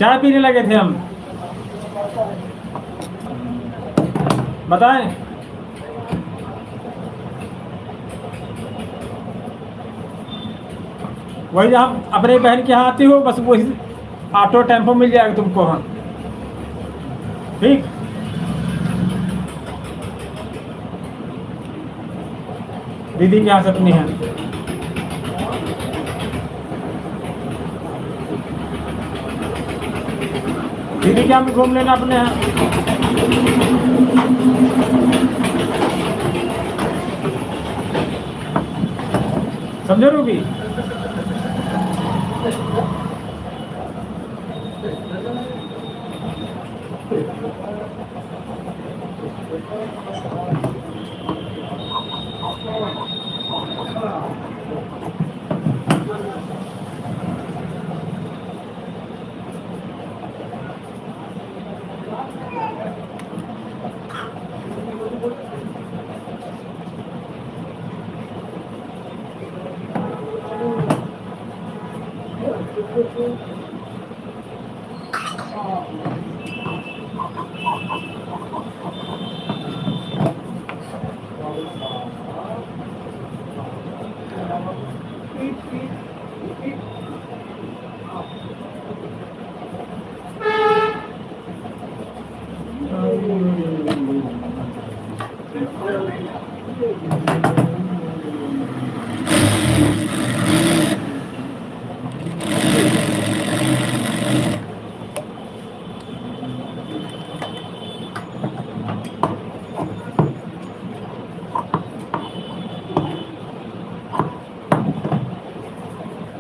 चाय पीने लगे थे हम। बताएं। वही जहाँ अपने बहन के यहाँ आती हो, बस वही ऑटो टेम्पो मिल जाएगा तुमको वहाँ। ठीक। दीदी के यहाँ से अपनी है। दीदी के यहाँ भी घूम लेना अपने यहाँ। समझो रूबी।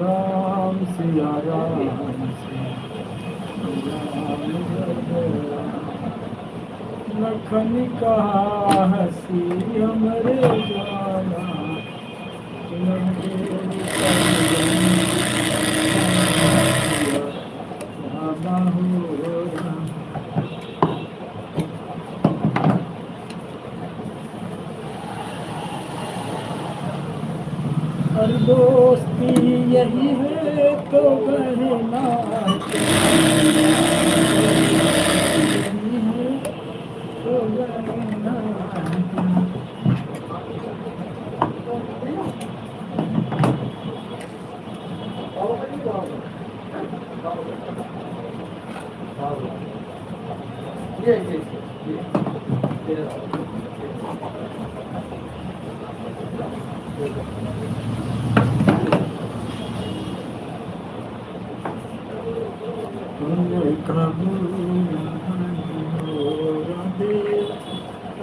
राम सिया राम लखन कहा हसी हमरे जाना और दोस्ती यही है तो कहना यही है तो कहना।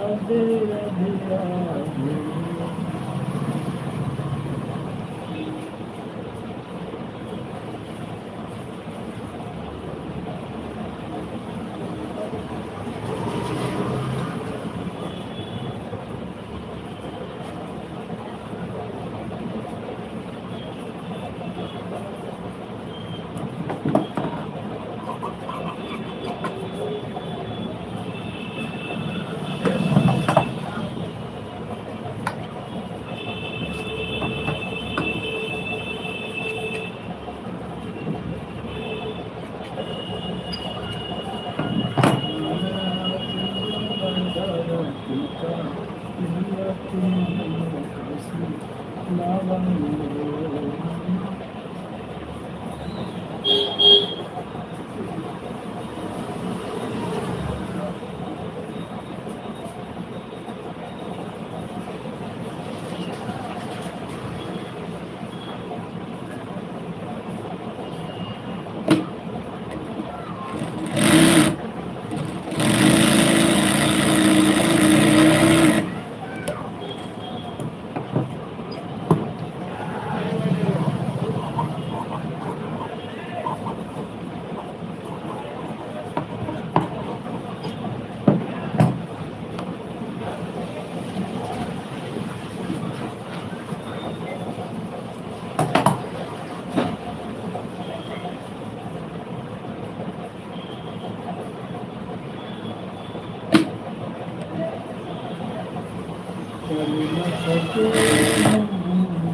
राधे राधे राधे।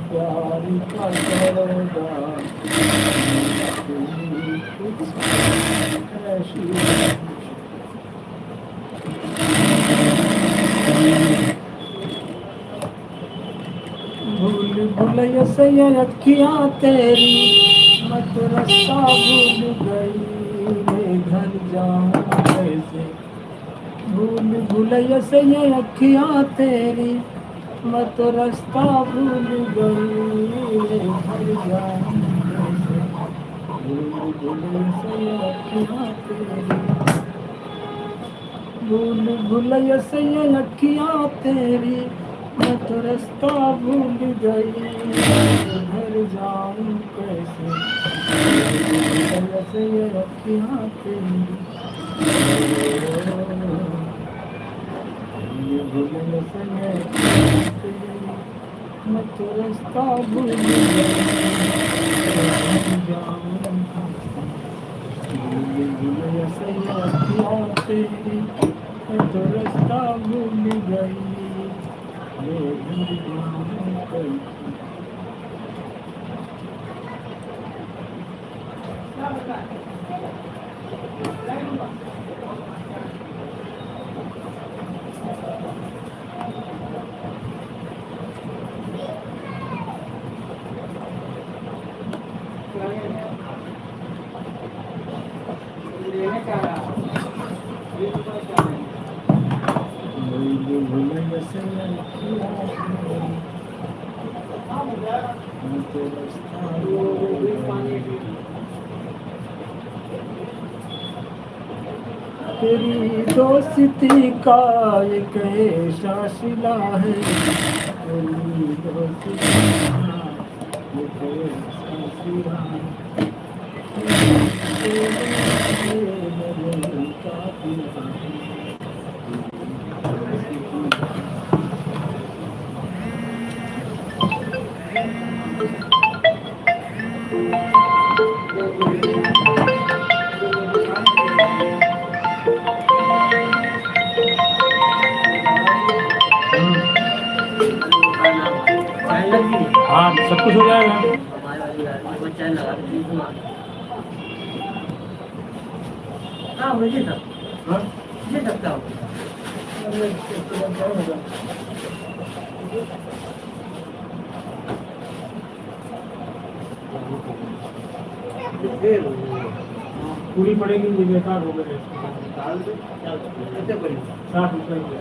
प्यार का भूल भुलैया से ये अखियाँ तेरी मैं तो रास्ता भूल गई मैं घर जाऊँ कैसे भूल भुलैया से ये अखियाँ तेरी मैं तो रास्ता भूल गई मैं घर जाऊँ कैसे भूल भुलैया से ये अखियाँ तेरी भूल भुलैया से ये अखियाँ तेरी मैं तो रास्ता भूल गई मैं घर जाऊँ कैसे भूल भुलैया से ये अखियाँ तेरी भूल भुलैया से ये अखियाँ तेरी मैं तो रास्ता भूल गई मैं घर जाऊँ भूल भुलैया से ये अखियाँ तेरी मैं तो रास्ता भूल गई मैं घर जाऊँ कैसे भूल भुलैया से ये अखियाँ तेरी मैं तो रास्ता भूल गई तेरी दोस्ती का एक ऐसा सिला है तेरी दोस्ती का एक ऐसा सिला है तेरे बदन का पिला है हाँ सब कुछ हो जाएगा हाँ मुझे सब हाँ? मुझे सकता हूँ पूरी पड़ेगी ये बेकार हो गए कितने पड़ी 60 रुपए की।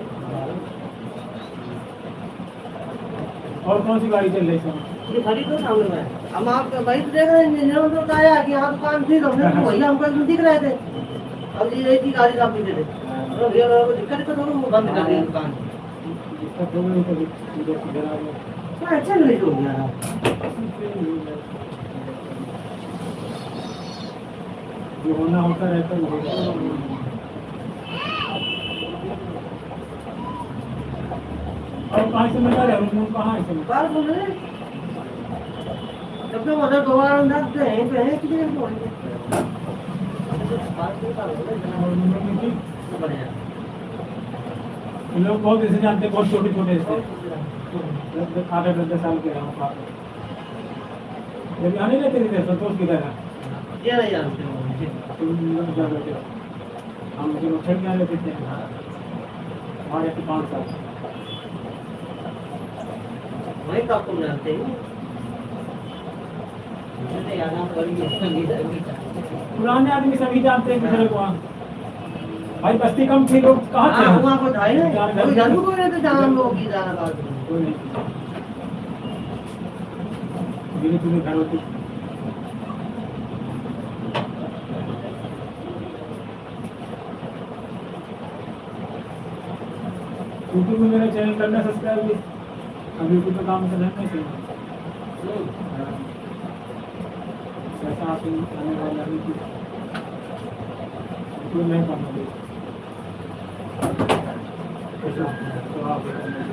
और कौन सी गाड़ी चल रही है ये खड़ी तो सामने में हम आप भाई देख रहे हैं इंजीनियरों को कहा है कि यहाँ दुकान थी तो हमने तो वही हमको एकदम दिख रहे थे अब ये एक ही गाड़ी आप दे दे तो भैया को दिक्कत तो वो बंद कर दी दुकान इसका दो मिनट इधर आ गया तो अच्छा नहीं हो गया जो होना होता रहता है वो होता है। और कहाँ से मिला रहे हैं कहाँ से बाल बोल रहे जब तक उधर दोबारा अंदर से यहीं पे है कितने बोल इन लोग बहुत ऐसे जानते हैं बहुत छोटे छोटे ऐसे 18-10 साल के हैं जब आने लेते थे संतोष की तरह ये नहीं जानते हम लोग छठ में लेते थे हमारे 5 साल वही तो आपको जानते हैं पुराने आदमी सभी जानते हैं दूसरे को भाई बस्ती कम थी लोग कहाँ थे हाँ वहाँ को था ही नहीं कोई जानू को नहीं तो जान लोग की जाना बात कोई नहीं धीरे धीरे घर होती यूट्यूब में मेरा चैनल करना सब्सक्राइब अब यूट्यूब पे काम कर रहे हैं पैसा आप आने वाला है यूट्यूब में काम करें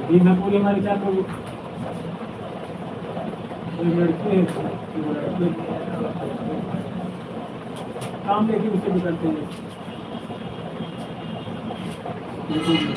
दिन में पूरी हमारी 4 लोग लड़की है काम देखिए उससे भी करते हैं यूट्यूब में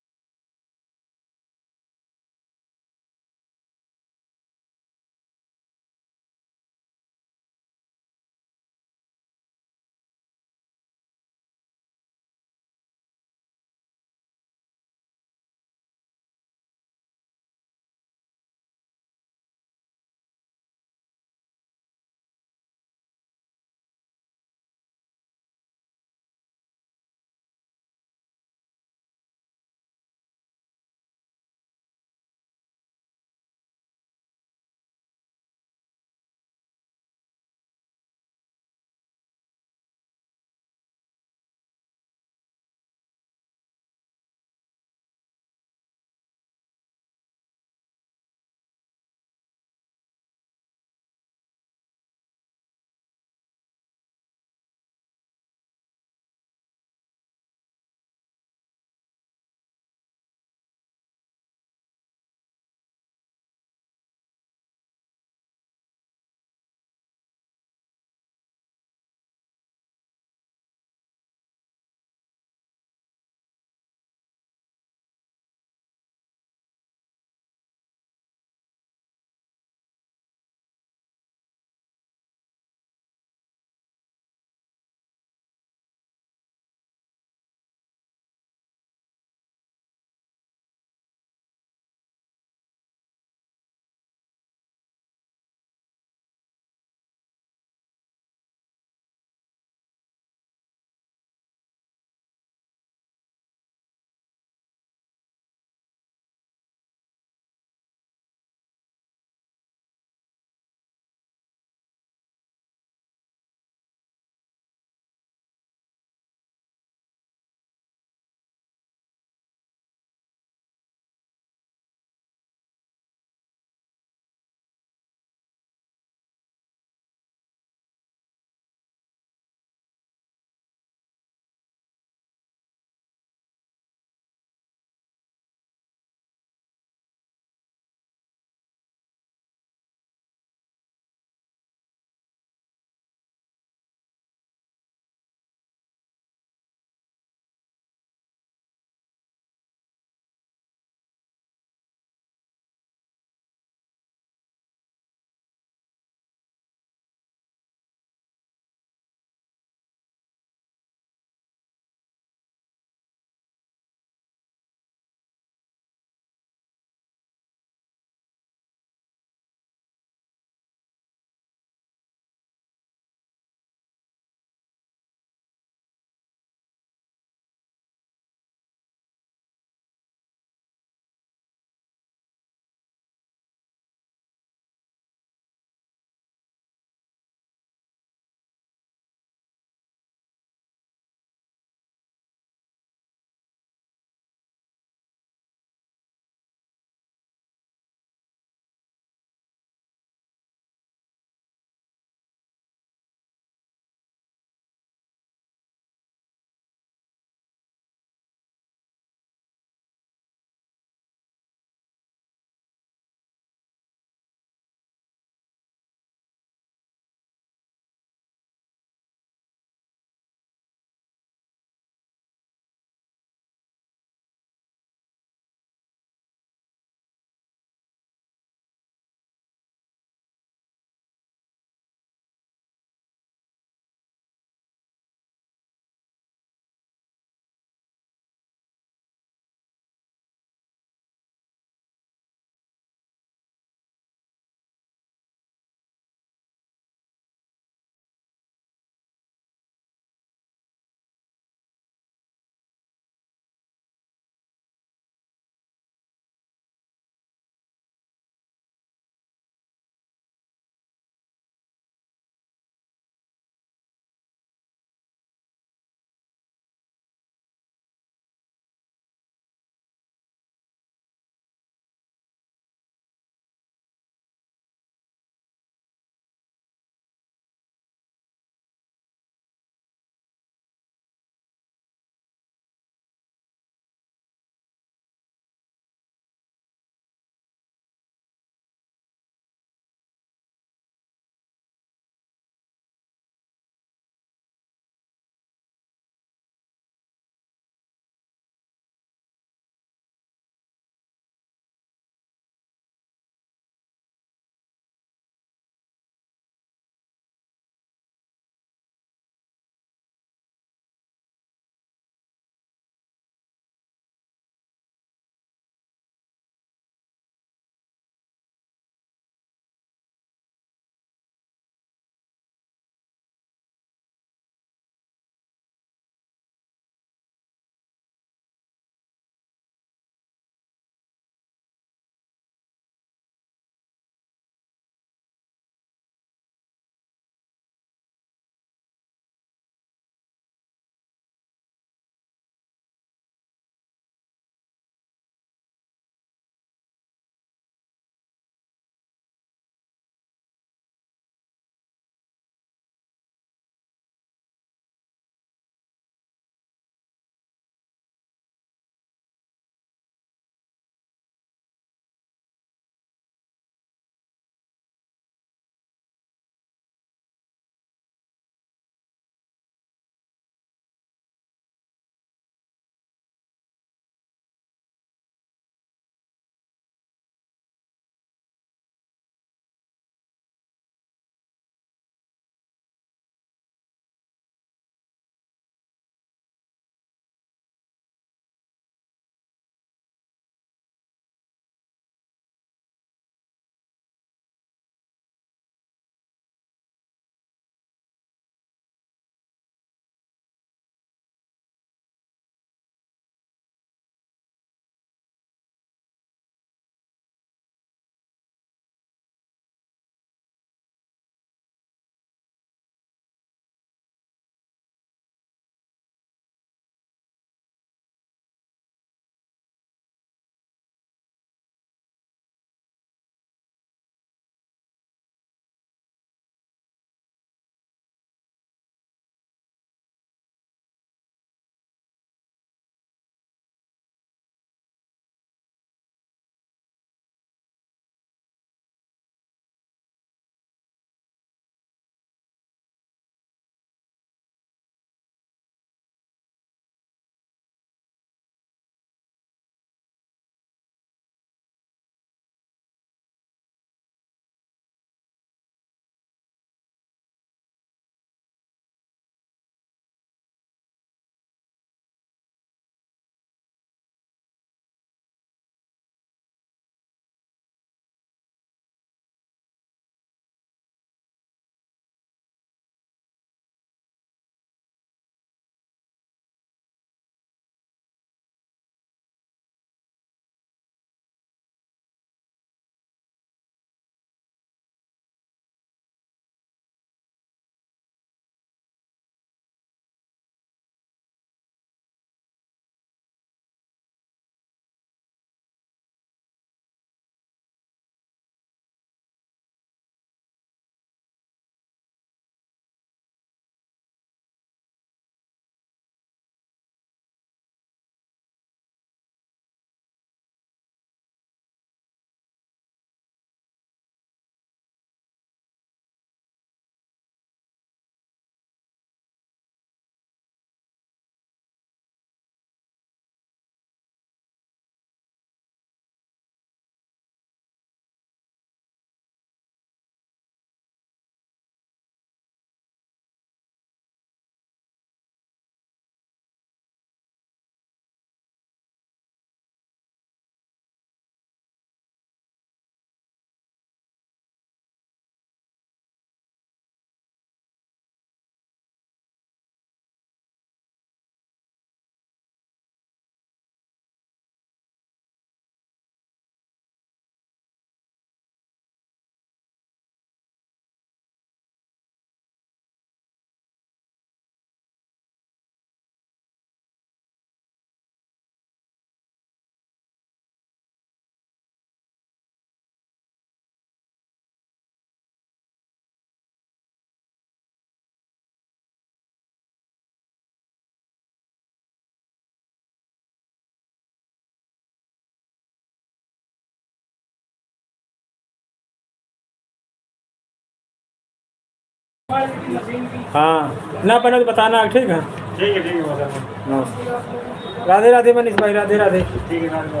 हाँ ना पहले तो बताना, ठीक है। ठीक है मदन। नमस्ते। राधे राधे मनीष भाई, राधे राधे। ठीक है राधे।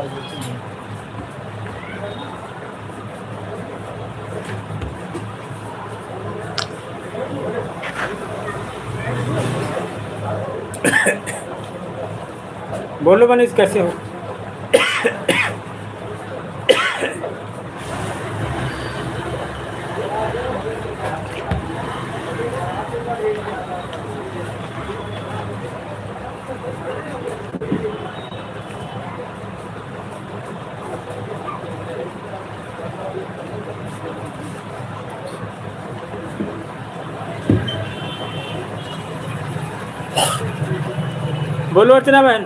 बोलो मनीष, कैसे हो? बोलो अर्चना बहन।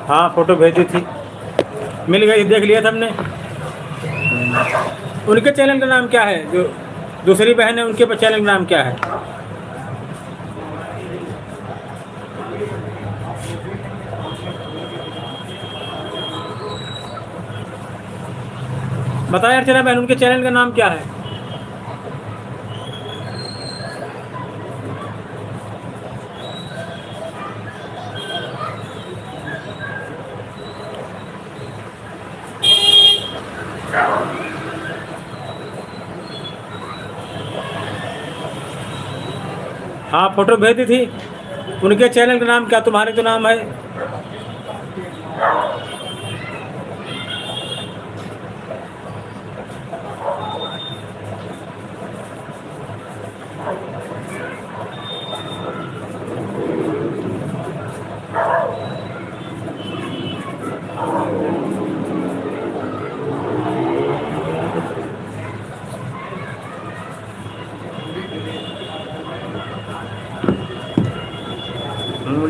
हाँ फोटो भेजी थी, मिल गई, देख लिया था हमने। उनके चैनल का नाम क्या है? जो दूसरी बहन है उनके चैनल का नाम क्या है? बताएं अर्चना बहन, उनके चैनल का नाम क्या है? हाँ फोटो भेज दी थी। उनके चैनल का नाम क्या, तुम्हारे तो नाम है?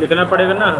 लिखना पड़ेगा ना।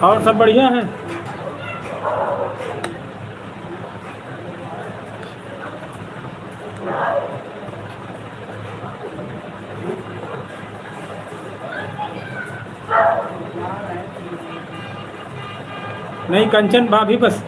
और सब बढ़िया है। नहीं कंचन भाभी बस।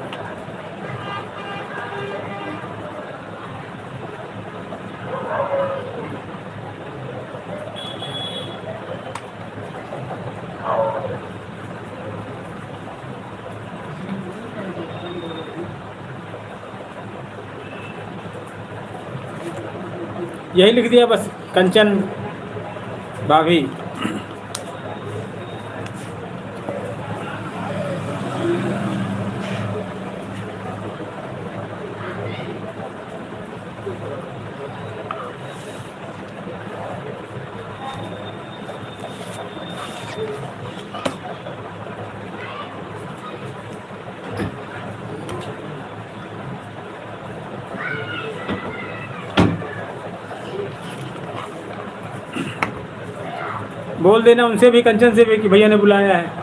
यही लिख दिया बस, कंचन भाभी। बोल देना उनसे भी, कंचन से भी, कि भैया ने बुलाया है।